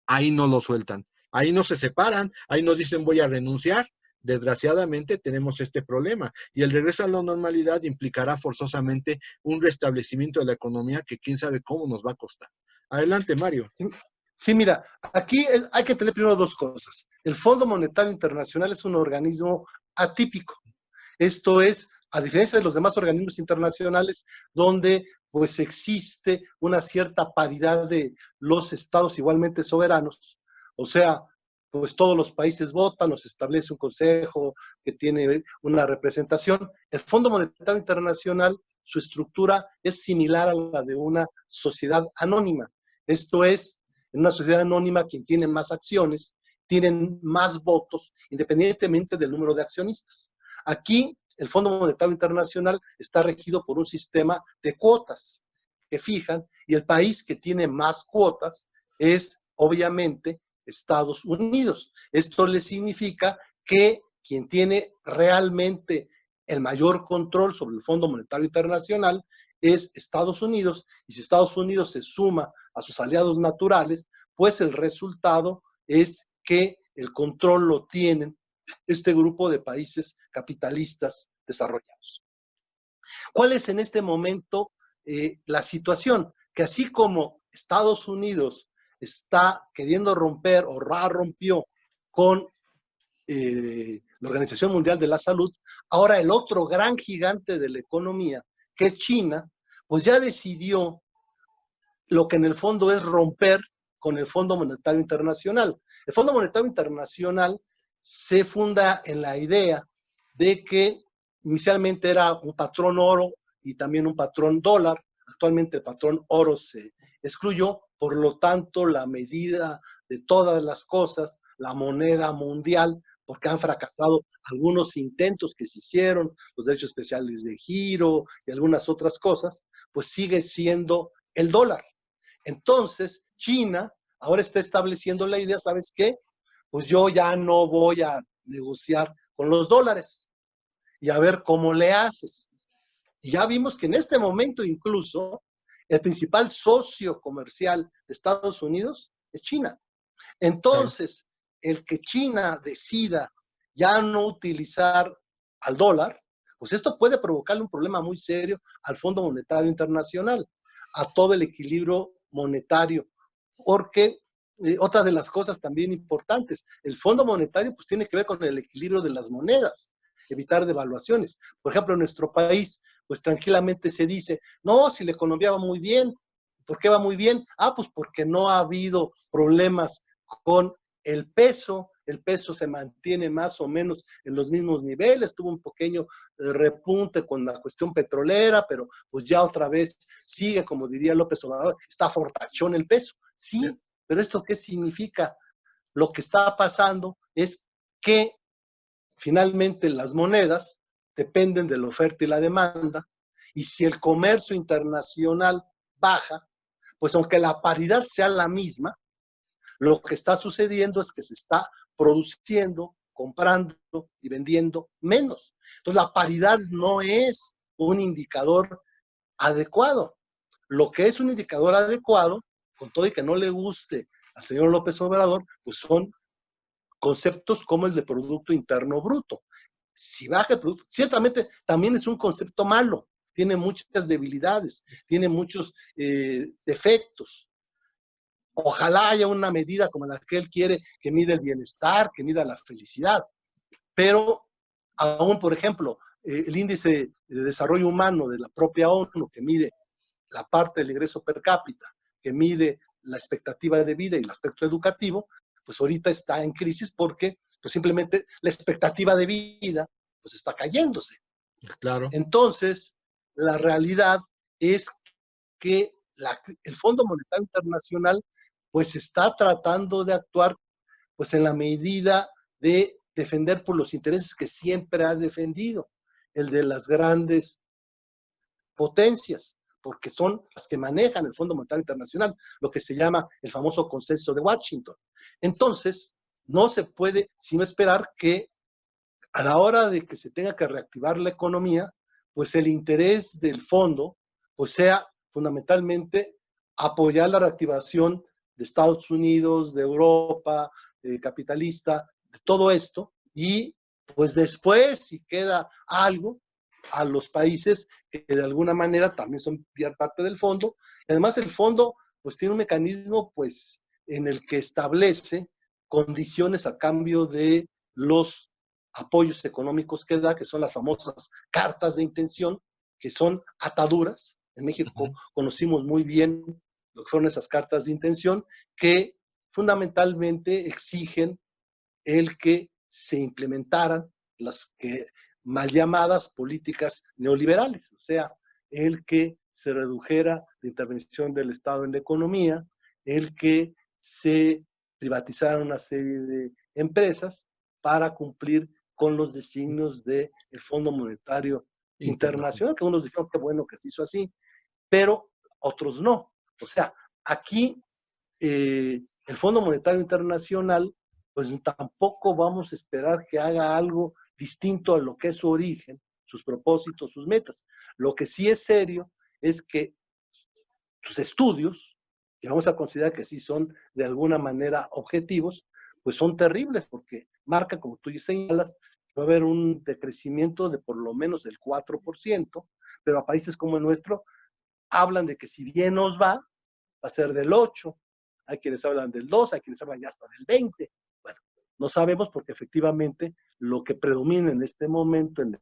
ahí no lo sueltan, ahí no se separan, ahí no dicen voy a renunciar. Desgraciadamente tenemos este problema y el regreso a la normalidad implicará forzosamente un restablecimiento de la economía que quién sabe cómo nos va a costar. Adelante, Mario. Sí, mira, aquí hay que tener primero 2 cosas. El Fondo Monetario Internacional es un organismo atípico. Esto es, a diferencia de los demás organismos internacionales, donde pues existe una cierta paridad de los estados igualmente soberanos. O sea, pues todos los países votan, los establece un consejo que tiene una representación. El Fondo Monetario Internacional, su estructura es similar a la de una sociedad anónima. Esto es, en una sociedad anónima, quien tiene más acciones, tienen más votos, independientemente del número de accionistas. Aquí, el Fondo Monetario Internacional está regido por un sistema de cuotas que fijan, y el país que tiene más cuotas es, obviamente, Estados Unidos. Esto le significa que quien tiene realmente el mayor control sobre el Fondo Monetario Internacional es Estados Unidos, y si Estados Unidos se suma a sus aliados naturales, pues el resultado es que el control lo tienen este grupo de países capitalistas desarrollados. ¿Cuál es en este momento la situación? Que así como Estados Unidos está queriendo romper o rompió con la Organización Mundial de la Salud, ahora el otro gran gigante de la economía, que es China, pues ya decidió lo que en el fondo es romper con el Fondo Monetario Internacional. El Fondo Monetario Internacional se funda en la idea de que inicialmente era un patrón oro y también un patrón dólar. Actualmente el patrón oro se excluyó, por lo tanto la medida de todas las cosas, la moneda mundial, porque han fracasado algunos intentos que se hicieron, los derechos especiales de giro y algunas otras cosas, pues sigue siendo el dólar. Entonces, China ahora está estableciendo la idea, ¿sabes qué? Pues yo ya no voy a negociar con los dólares y a ver cómo le haces. Y ya vimos que en este momento incluso el principal socio comercial de Estados Unidos es China. Entonces, el que China decida ya no utilizar al dólar, pues esto puede provocarle un problema muy serio al Fondo Monetario Internacional, a todo el equilibrio monetario, porque otra de las cosas también importantes, el Fondo Monetario pues tiene que ver con el equilibrio de las monedas, evitar devaluaciones. Por ejemplo, en nuestro país, pues tranquilamente se dice, no, si la economía va muy bien, ¿por qué va muy bien? Ah, pues porque no ha habido problemas con el peso se mantiene más o menos en los mismos niveles, tuvo un pequeño repunte con la cuestión petrolera, pero pues ya otra vez sigue, como diría López Obrador, está fortachón el peso. Sí, pero ¿esto qué significa? Lo que está pasando es que finalmente las monedas dependen de la oferta y la demanda, y si el comercio internacional baja, pues aunque la paridad sea la misma, lo que está sucediendo es que se está produciendo, comprando y vendiendo menos. Entonces, la paridad no es un indicador adecuado. Lo que es un indicador adecuado, con todo y que no le guste al señor López Obrador, pues son conceptos como el de Producto Interno Bruto. Si baja el producto, ciertamente también es un concepto malo, tiene muchas debilidades, tiene muchos defectos. Ojalá haya una medida como la que él quiere, que mida el bienestar, que mida la felicidad. Pero aún, por ejemplo, el índice de desarrollo humano de la propia ONU, que mide la parte del ingreso per cápita, que mide la expectativa de vida y el aspecto educativo, pues ahorita está en crisis porque pues simplemente la expectativa de vida pues está cayéndose. Claro. Entonces, la realidad es que el Fondo Monetario Internacional pues está tratando de actuar pues en la medida de defender por los intereses que siempre ha defendido, el de las grandes potencias, porque son las que manejan el Fondo Monetario Internacional, lo que se llama el famoso consenso de Washington. Entonces, no se puede sino esperar que a la hora de que se tenga que reactivar la economía, pues el interés del fondo pues sea fundamentalmente apoyar la reactivación de Estados Unidos, de Europa, capitalista, de todo esto, y pues después, si queda algo, a los países que de alguna manera también son parte del fondo. Y además el fondo pues tiene un mecanismo pues en el que establece condiciones a cambio de los apoyos económicos que da, que son las famosas cartas de intención, que son ataduras. En México conocimos muy bien lo que fueron esas cartas de intención, que fundamentalmente exigen el que se implementaran las que mal llamadas políticas neoliberales, o sea, el que se redujera la intervención del Estado en la economía, el que se privatizara una serie de empresas para cumplir con los designios del Fondo Monetario Internacional, que unos dijeron que bueno que se hizo así, pero otros no. O sea, aquí el Fondo Monetario Internacional, pues tampoco vamos a esperar que haga algo distinto a lo que es su origen, sus propósitos, sus metas. Lo que sí es serio es que sus estudios, que vamos a considerar que sí son de alguna manera objetivos, pues son terribles porque marca, como tú señalas, va a haber un decrecimiento de por lo menos del 4%, pero a países como el nuestro hablan de que si bien nos va a ser del 8%, hay quienes hablan del 2%, hay quienes hablan ya hasta del 20%. Bueno, no sabemos porque efectivamente lo que predomina en este momento en la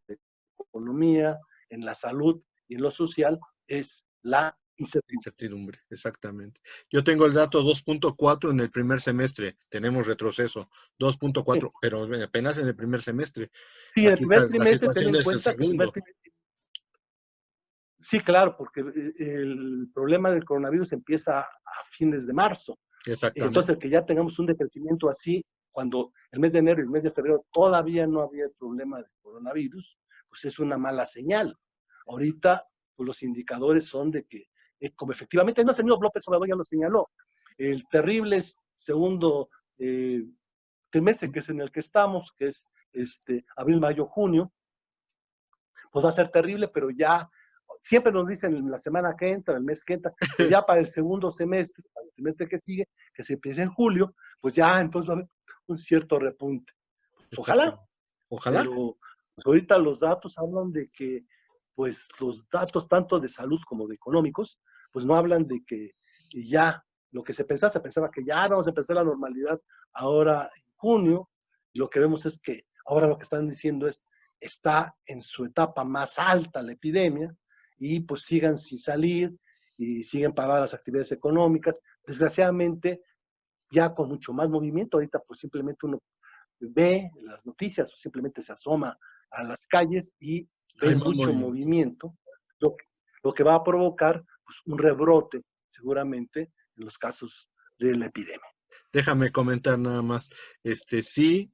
economía, en la salud y en lo social es la incertidumbre. Incertidumbre, exactamente. Yo tengo el dato 2.4 en el primer semestre, tenemos retroceso, 2.4, Sí. pero apenas en el primer semestre. Sí, el Aquí primer la trimestre, ten situación en es el cuenta que el primer segundo. trimestre. Sí, claro, porque el problema del coronavirus empieza a fines de marzo. Entonces, Exactamente. el que ya tengamos un decrecimiento así, cuando el mes de enero y el mes de febrero todavía no había el problema del coronavirus, pues es una mala señal. Ahorita, pues los indicadores son de que, como efectivamente, no, el señor López Obrador ya lo señaló, el terrible segundo trimestre que es en el que estamos, que es abril, mayo, junio, pues va a ser terrible, pero ya siempre nos dicen la semana que entra, el mes que entra, pero ya para el segundo semestre, para el semestre que sigue, que se empieza en julio, pues ya entonces va a haber un cierto repunte. Pues ojalá, Exactamente. Ojalá. pero pues ahorita los datos hablan de que, pues los datos tanto de salud como de económicos, pues no hablan de que ya lo que se pensaba que ya vamos a empezar la normalidad ahora en junio, y lo que vemos es que ahora lo que están diciendo es, está en su etapa más alta la epidemia, y pues sigan sin salir, y siguen paradas las actividades económicas, desgraciadamente ya con mucho más movimiento, ahorita pues simplemente uno ve las noticias o simplemente se asoma a las calles y Hay ves más mucho movimiento. movimiento, lo, lo que va a provocar pues, un rebrote seguramente en los casos de la epidemia. Déjame comentar nada más. Sí,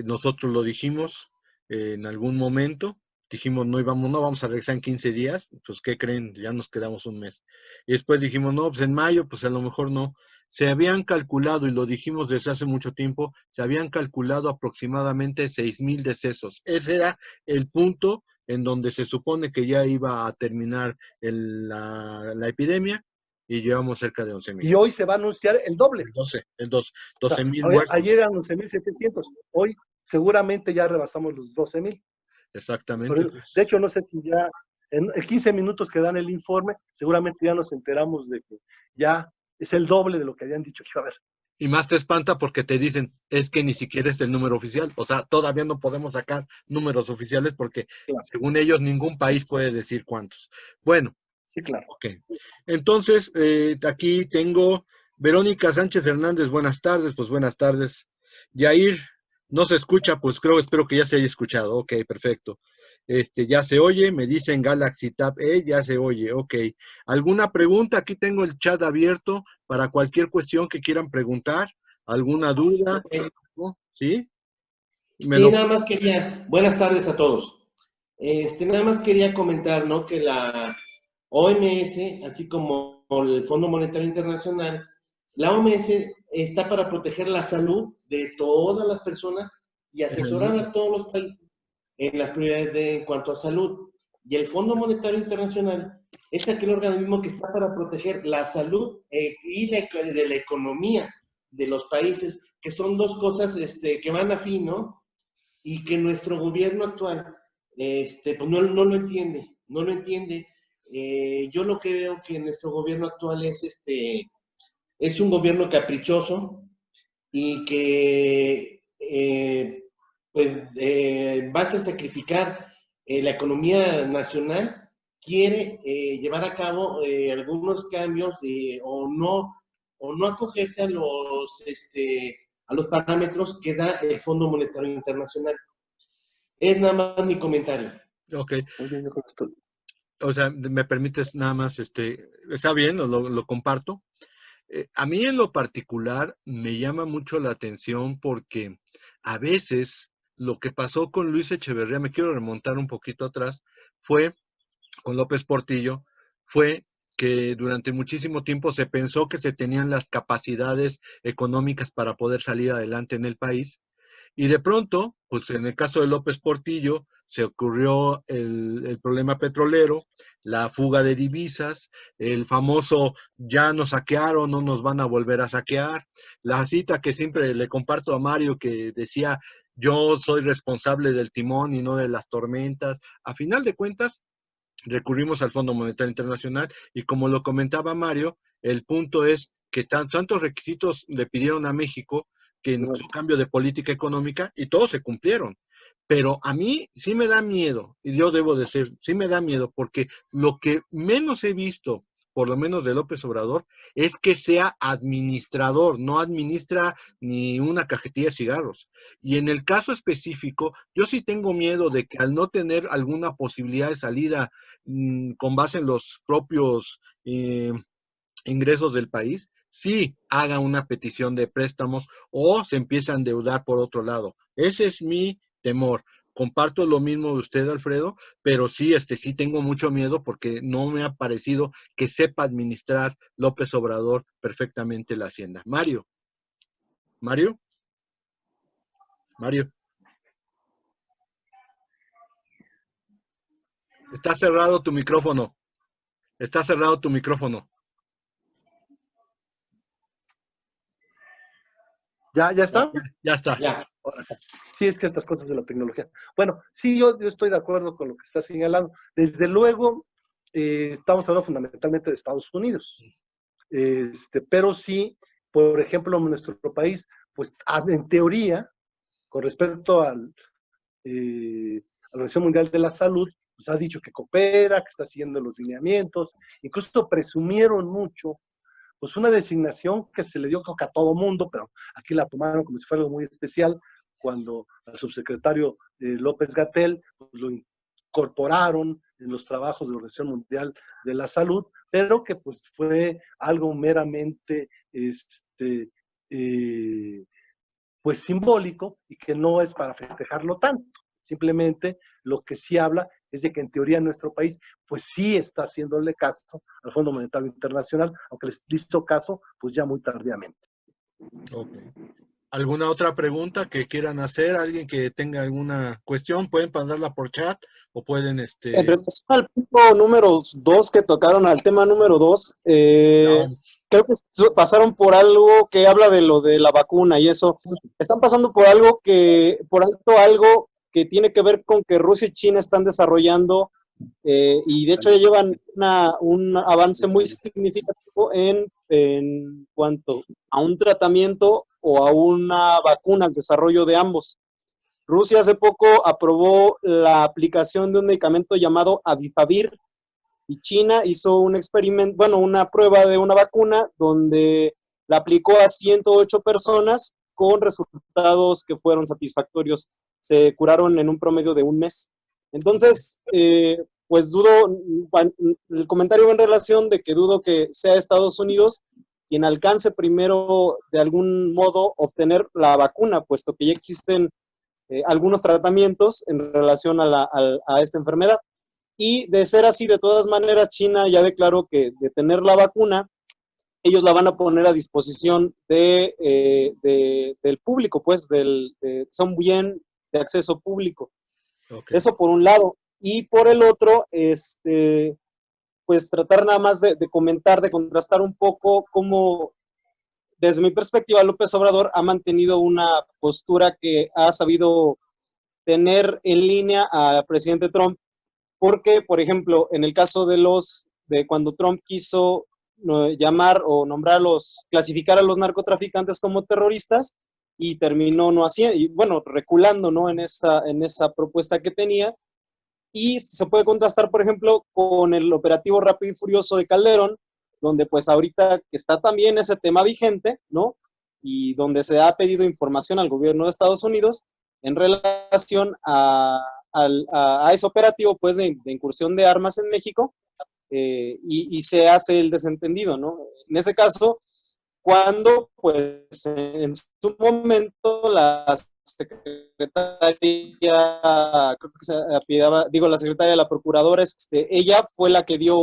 nosotros lo dijimos en algún momento. Dijimos, no vamos a regresar en 15 días. Pues, ¿qué creen? Ya nos quedamos un mes. Y después dijimos, no, pues en mayo, pues a lo mejor no. Se habían calculado, y lo dijimos desde hace mucho tiempo, se habían calculado aproximadamente 6,000 decesos. Ese era el punto en donde se supone que ya iba a terminar la epidemia, y llevamos cerca de 11,000. Y hoy se va a anunciar el doble. El 12, O sea, 12,000 muertos. ayer eran 11.700, hoy seguramente ya rebasamos los 12.000. Exactamente. De Pues, hecho, no sé si ya en 15 minutos que dan el informe, seguramente ya nos enteramos de que ya es el doble de lo que habían dicho que iba a haber. y más te espanta porque te dicen, es que ni siquiera es el número oficial. O sea, todavía no podemos sacar números oficiales porque, Claro, según ellos, ningún país puede decir cuántos. Bueno, sí, claro. ok. Entonces, aquí tengo Verónica Sánchez Hernández. Buenas tardes, pues buenas tardes. Yair, no se escucha, pues espero que ya se haya escuchado. Ok, perfecto. Ya se oye, me dicen Galaxy Tab, ya se oye, ok. ¿Alguna pregunta? Aquí tengo el chat abierto para cualquier cuestión que quieran preguntar. ¿Alguna duda? ¿No? ¿Sí? ¿Me Sí, lo... nada más quería, buenas tardes a todos. Nada más quería comentar, ¿no? Que la OMS, así como el Fondo Monetario Internacional, la OMS está para proteger la salud de todas las personas y En el asesorar mundo. a todos los países en las prioridades en cuanto a salud. Y el Fondo Monetario Internacional es aquel organismo que está para proteger la salud y de la economía de los países, que son dos cosas que van afín, ¿no? Y que nuestro gobierno actual pues no lo entiende, no lo entiende. Yo lo que veo que nuestro gobierno actual es un gobierno caprichoso y que vas a sacrificar la economía nacional, quiere llevar a cabo algunos cambios o no acogerse a los parámetros que da el Fondo Monetario Internacional. Es nada más mi comentario. Ok. Muy bien, yo con esto. O sea, me permites nada más, está bien, lo comparto. A mí en lo particular me llama mucho la atención porque a veces lo que pasó con Luis Echeverría, me quiero remontar un poquito atrás, fue con López Portillo, fue que durante muchísimo tiempo se pensó que se tenían las capacidades económicas para poder salir adelante en el país, y de pronto, pues en el caso de López Portillo, se ocurrió el problema petrolero, la fuga de divisas, el famoso ya nos saquearon, no nos van a volver a saquear, la cita que siempre le comparto a Mario que decía, yo soy responsable del timón y no de las tormentas. A final de cuentas, recurrimos al Fondo Monetario Internacional y como lo comentaba Mario, el punto es que tantos requisitos le pidieron a México que en su cambio de política económica y todos se cumplieron. Pero a mí sí me da miedo, y yo debo decir, sí me da miedo, porque lo que menos he visto, por lo menos de López Obrador, es que sea administrador, no administra ni una cajetilla de cigarros. Y en el caso específico, yo sí tengo miedo de que al no tener alguna posibilidad de salida con base en los propios ingresos del país, sí haga una petición de préstamos o se empiece a endeudar por otro lado. Ese es mi temor. Comparto lo mismo de usted, Alfredo, pero sí, sí tengo mucho miedo porque no me ha parecido que sepa administrar López Obrador perfectamente la hacienda. Mario. Mario. Mario. Está cerrado tu micrófono. Está cerrado tu micrófono. ¿Ya está? Ya está. Ya. Sí, es que estas cosas de la tecnología. Bueno, sí, yo estoy de acuerdo con lo que está señalando. Desde luego, estamos hablando fundamentalmente de Estados Unidos. Pero sí, por ejemplo, en nuestro país, pues en teoría, con respecto a la Organización Mundial de la Salud, pues ha dicho que coopera, que está siguiendo los lineamientos, incluso presumieron mucho pues una designación que se le dio a todo mundo, pero aquí la tomaron como si fuera algo muy especial, cuando al subsecretario López-Gatell pues, lo incorporaron en los trabajos de la Organización Mundial de la Salud, pero que pues fue algo meramente pues simbólico y que no es para festejarlo tanto. Simplemente lo que sí habla es de que en teoría nuestro país pues sí está haciéndole caso al Fondo Monetario Internacional, aunque les hizo caso pues ya muy tardíamente. Okay. ¿Alguna otra pregunta que quieran hacer? ¿Alguien que tenga alguna cuestión? Pueden mandarla por chat o pueden... En relación al punto número 2 que tocaron, al tema número 2, creo que pasaron por algo que habla de lo de la vacuna y eso. Están pasando por algo algo que tiene que ver con que Rusia y China están desarrollando y de hecho ya llevan un avance muy significativo en cuanto a un tratamiento o a una vacuna, el desarrollo de ambos. Rusia hace poco aprobó la aplicación de un medicamento llamado Avifavir y China hizo un experimento, bueno, una prueba de una vacuna donde la aplicó a 108 personas con resultados que fueron satisfactorios. Se curaron en un promedio de un mes. Entonces, pues dudo, el comentario en relación de que dudo que sea Estados Unidos quien alcance primero de algún modo obtener la vacuna, puesto que ya existen algunos tratamientos en relación a esta enfermedad. Y de ser así, de todas maneras, China ya declaró que de tener la vacuna, ellos la van a poner a disposición del público, pues son bien de acceso público. Okay. Eso por un lado. Y por el otro, pues tratar nada más de comentar, de contrastar un poco cómo, desde mi perspectiva, López Obrador ha mantenido una postura que ha sabido tener en línea al presidente Trump, porque, por ejemplo, en el caso de cuando Trump quiso llamar o clasificar a los narcotraficantes como terroristas y terminó no haciendo, y bueno, reculando, ¿no? en esa propuesta que tenía. Y se puede contrastar, por ejemplo, con el operativo Rápido y Furioso de Calderón, donde pues ahorita está también ese tema vigente, ¿no? Y donde se ha pedido información al gobierno de Estados Unidos en relación a ese operativo, pues, de incursión de armas en México, y se hace el desentendido, ¿no? En ese caso, cuando, pues, en su momento la secretaria, creo que se apellidaba, la secretaria de la procuradora, ella fue la que dio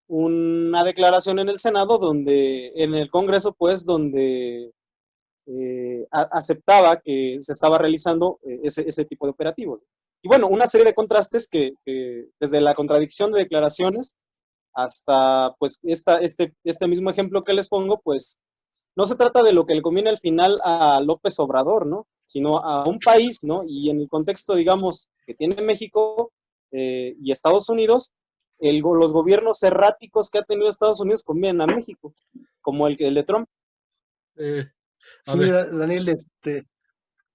una declaración en el Senado, en el Congreso, pues, donde aceptaba que se estaba realizando ese tipo de operativos. Y bueno, una serie de contrastes que desde la contradicción de declaraciones hasta pues este mismo ejemplo que les pongo, pues no se trata de lo que le conviene al final a López Obrador, ¿no? Sino a un país, ¿no? Y en el contexto, digamos, que tiene México y Estados Unidos, los gobiernos erráticos que ha tenido Estados Unidos convienen a México, como el de Trump. Sí, Daniel,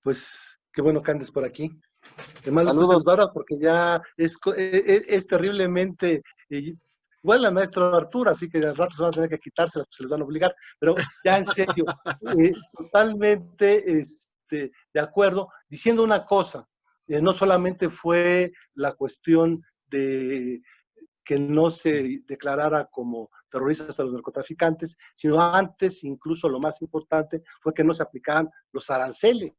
pues qué bueno que andes por aquí. Además le puse el barra porque ya es terriblemente, igual al maestro Arturo, así que al rato se van a tener que quitárselas, pues se les van a obligar, pero ya en serio, totalmente de acuerdo, diciendo una cosa, no solamente fue la cuestión de que no se declarara como terroristas a los narcotraficantes, sino antes, incluso lo más importante, fue que no se aplicaran los aranceles,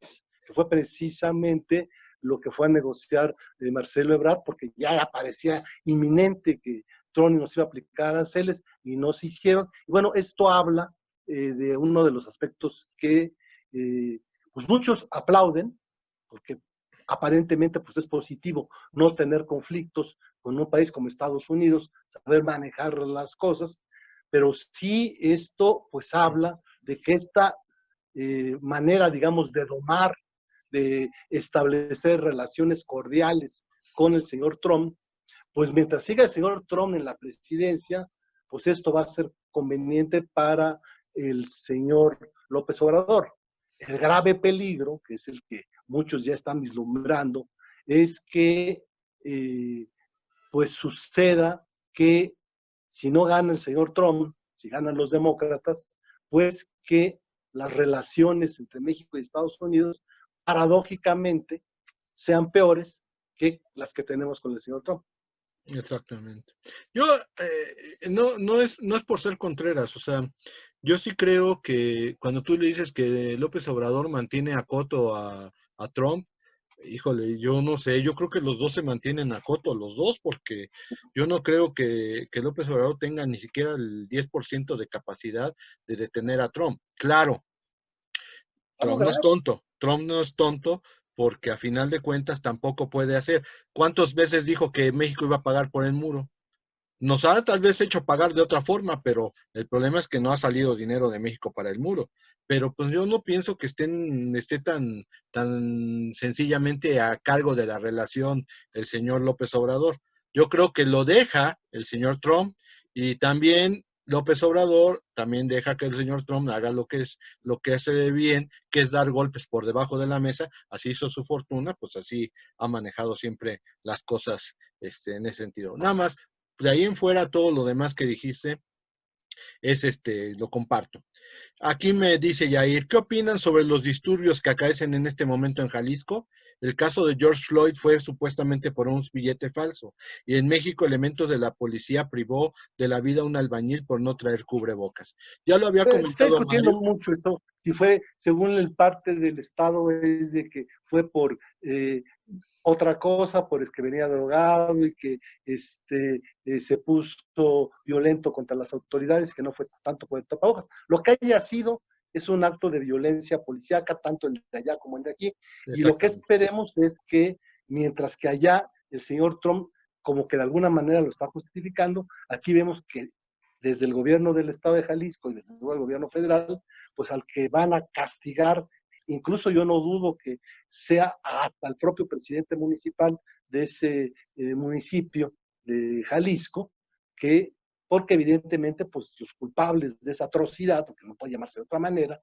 que fue precisamente lo que fue a negociar Marcelo Ebrard, porque ya parecía inminente que Trump nos iba a aplicar aranceles y no se hicieron. Y bueno, esto habla de uno de los aspectos que pues muchos aplauden, porque aparentemente pues es positivo no tener conflictos con un país como Estados Unidos, saber manejar las cosas, pero sí esto pues habla de que esta manera, digamos, de domar, de establecer relaciones cordiales con el señor Trump, pues mientras siga el señor Trump en la presidencia, pues esto va a ser conveniente para el señor López Obrador. El grave peligro, que es el que muchos ya están vislumbrando, es que pues suceda que si no gana el señor Trump, si ganan los demócratas, pues que las relaciones entre México y Estados Unidos paradójicamente sean peores que las que tenemos con el señor Trump. Exactamente. Yo no es por ser Contreras, o sea, yo sí creo que cuando tú le dices que López Obrador mantiene a coto a Trump, híjole, yo no sé, yo creo que los dos se mantienen a coto, los dos, porque yo no creo que López Obrador tenga ni siquiera el 10% de capacidad de detener a Trump. Claro, Trump no es tonto porque a final de cuentas tampoco puede hacer. ¿Cuántas veces dijo que México iba a pagar por el muro? Nos ha tal vez hecho pagar de otra forma, pero el problema es que no ha salido dinero de México para el muro. Pero pues yo no pienso que esté tan sencillamente a cargo de la relación el señor López Obrador. Yo creo que lo deja el señor Trump y también López Obrador también deja que el señor Trump haga lo que hace bien, que es dar golpes por debajo de la mesa. Así hizo su fortuna, pues así ha manejado siempre las cosas en ese sentido. Nada más, de ahí en fuera todo lo demás que dijiste es lo comparto. Aquí me dice Yair, ¿qué opinan sobre los disturbios que acaecen en este momento en Jalisco? El caso de George Floyd fue supuestamente por un billete falso y en México elementos de la policía privó de la vida a un albañil por no traer cubrebocas. Ya lo había comentado Estoy discutiendo Mario. mucho esto, si fue según el parte del Estado es de que fue por otra cosa, por es que venía drogado y que se puso violento contra las autoridades, que no fue tanto por el tapabocas. Lo que haya sido es un acto de violencia policíaca, tanto el de allá como el de aquí, y lo que esperemos es que mientras que allá el señor Trump como que de alguna manera lo está justificando, aquí vemos que desde el gobierno del estado de Jalisco y desde el gobierno federal, pues al que van a castigar, incluso yo no dudo que sea hasta el propio presidente municipal de ese municipio de Jalisco, que porque evidentemente pues los culpables de esa atrocidad, porque no puede llamarse de otra manera,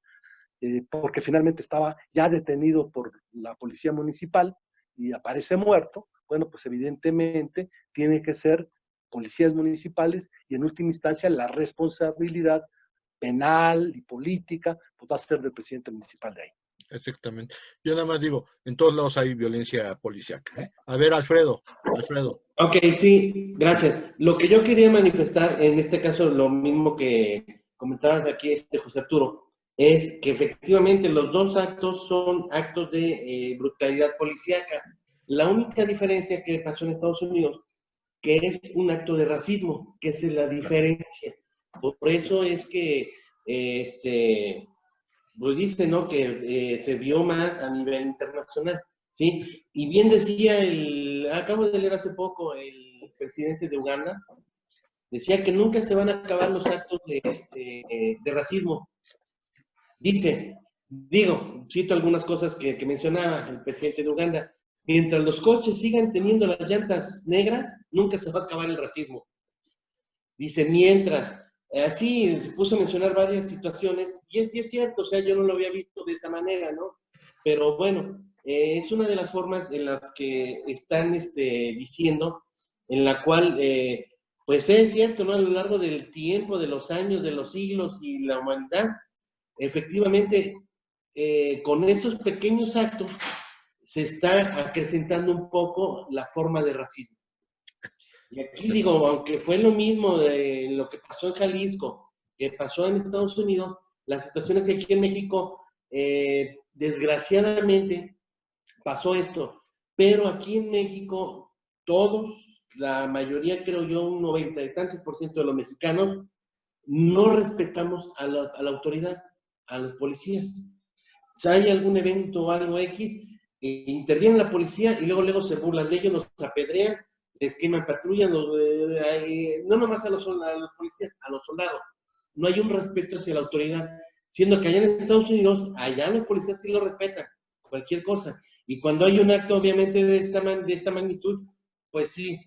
porque finalmente estaba ya detenido por la policía municipal y aparece muerto, bueno, pues evidentemente tiene que ser policías municipales y en última instancia la responsabilidad penal y política pues va a ser del presidente municipal de ahí. Exactamente. Yo nada más digo, en todos lados hay violencia policiaca. A ver, Alfredo. Ok, sí, gracias. Lo que yo quería manifestar, en este caso, lo mismo que comentabas aquí, José Arturo, es que efectivamente los dos actos son actos de brutalidad policíaca. La única diferencia que pasó en Estados Unidos, que es un acto de racismo, que esa es la diferencia. Por eso es que pues dice, ¿no? Que se vio más a nivel internacional, ¿sí? Y bien decía acabo de leer hace poco, el presidente de Uganda, decía que nunca se van a acabar los actos de racismo. Dice, cito algunas cosas que mencionaba el presidente de Uganda, mientras los coches sigan teniendo las llantas negras, nunca se va a acabar el racismo. Dice, mientras, así se puso a mencionar varias situaciones, y es cierto, o sea, yo no lo había visto de esa manera, ¿no? Pero bueno, es una de las formas en las que están diciendo, en la cual, pues es cierto, ¿no? A lo largo del tiempo, de los años, de los siglos y la humanidad, efectivamente, con esos pequeños actos, se está acrecentando un poco la forma de racismo. Y aquí digo, aunque fue lo mismo de lo que pasó en Jalisco, que pasó en Estados Unidos, la situación es que aquí en México, desgraciadamente, pasó esto. Pero aquí en México, todos, la mayoría, creo yo, un 90 y tantos % de los mexicanos, no respetamos a la autoridad, a los policías. Si hay algún evento o algo X, interviene la policía y luego se burlan de ellos, los apedrean, les queman patrullas, no nomás a los policías, a los soldados. No hay un respeto hacia la autoridad, siendo que allá en Estados Unidos, allá los policías sí lo respetan, cualquier cosa. Y cuando hay un acto, obviamente, de esta magnitud, pues sí,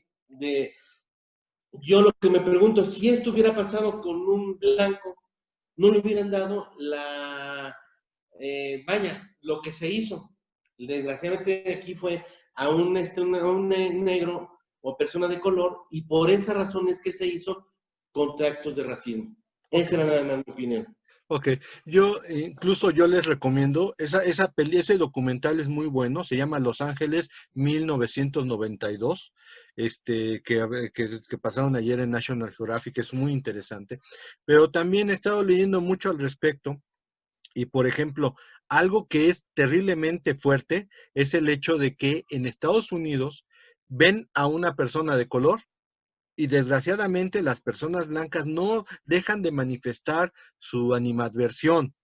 yo lo que me pregunto, si esto hubiera pasado con un blanco, no le hubieran dado lo que se hizo. Desgraciadamente aquí fue a un negro o persona de color, y por esa razón es que se hizo contra actos de racismo. Esa era nada más mi opinión. Ok, incluso yo les recomiendo, ese documental es muy bueno, se llama Los Ángeles 1992, que pasaron ayer en National Geographic, es muy interesante, pero también he estado leyendo mucho al respecto, y por ejemplo, algo que es terriblemente fuerte es el hecho de que en Estados Unidos ven a una persona de color, y desgraciadamente las personas blancas no dejan de manifestar su animadversión.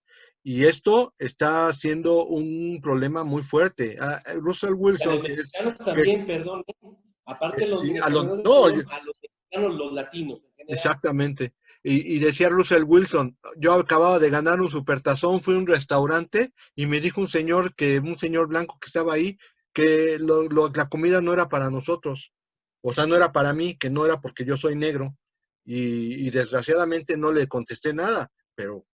Y esto está siendo un problema muy fuerte. Russell Wilson, los mexicanos también, perdón, aparte los mexicanos, a los mexicanos, los latinos. Exactamente. Y decía Russell Wilson, yo acababa de ganar un supertazón, fui a un restaurante y me dijo un señor blanco que estaba ahí, que la comida no era para nosotros. O sea, no era para mí, que no era porque yo soy negro. Y desgraciadamente no le contesté nada, pero,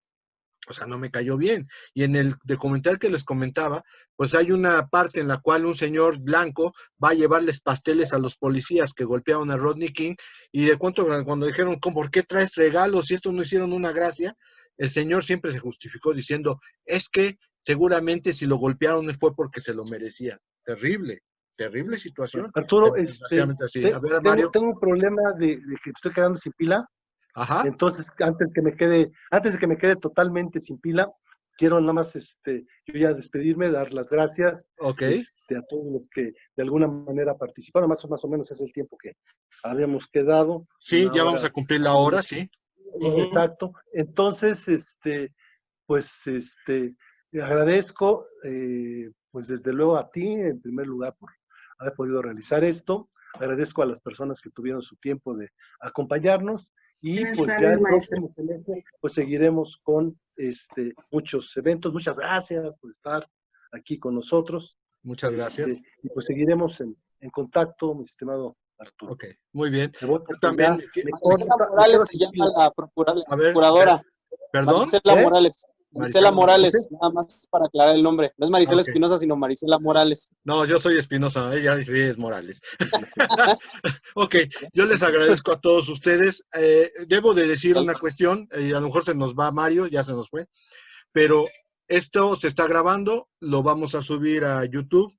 o sea, no me cayó bien. Y en el documental que les comentaba, pues hay una parte en la cual un señor blanco va a llevarles pasteles a los policías que golpearon a Rodney King, y de cuando dijeron, ¿por qué traes regalos si estos no hicieron una gracia? El señor siempre se justificó diciendo, es que seguramente si lo golpearon fue porque se lo merecía. Terrible situación. Arturo, Así. A ver, Mario. tengo un problema de que estoy quedando sin pila. Ajá. Entonces, antes de que me quede totalmente sin pila, quiero nada más yo ya despedirme, dar las gracias Okay. A todos los que de alguna manera participaron, más o menos es el tiempo que habíamos quedado. Sí, ya vamos a cumplir la hora, sí. Exacto. Entonces, pues agradezco, pues desde luego a ti, en primer lugar, por haber podido realizar esto. Agradezco a las personas que tuvieron su tiempo de acompañarnos, y pues ya el próximo semestre pues seguiremos con muchos eventos. Muchas gracias por estar aquí con nosotros. Muchas gracias. Y pues seguiremos en contacto, mi estimado Arturo. Ok, muy bien. Yo también. Maricela Morales se llama la procuradora. ¿Perdón? Maricela Morales. Maricela Morales, nada más para aclarar el nombre. No es Maricela Espinosa, sino Maricela Morales. No, yo soy Espinosa, ella sí es Morales. Ok, yo les agradezco a todos ustedes. Debo de decir una cuestión, a lo mejor se nos va Mario, ya se nos fue, pero esto se está grabando, lo vamos a subir a YouTube.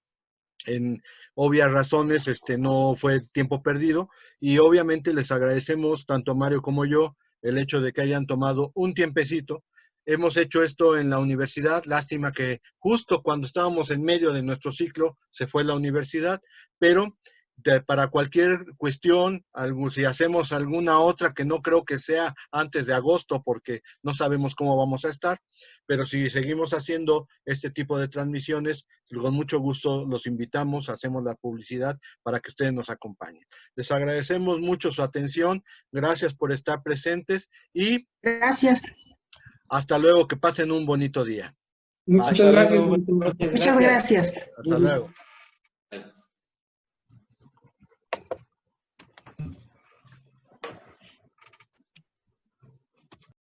En obvias razones, no fue tiempo perdido, y obviamente les agradecemos tanto a Mario como yo el hecho de que hayan tomado un tiempecito. Hemos hecho esto en la universidad, lástima que justo cuando estábamos en medio de nuestro ciclo se fue la universidad, pero para cualquier cuestión, si hacemos alguna otra, que no creo que sea antes de agosto, porque no sabemos cómo vamos a estar, pero si seguimos haciendo este tipo de transmisiones, con mucho gusto los invitamos, hacemos la publicidad para que ustedes nos acompañen. Les agradecemos mucho su atención, gracias por estar presentes y Gracias. hasta luego, que pasen un bonito día. Muchas gracias. Muchas gracias. Hasta luego.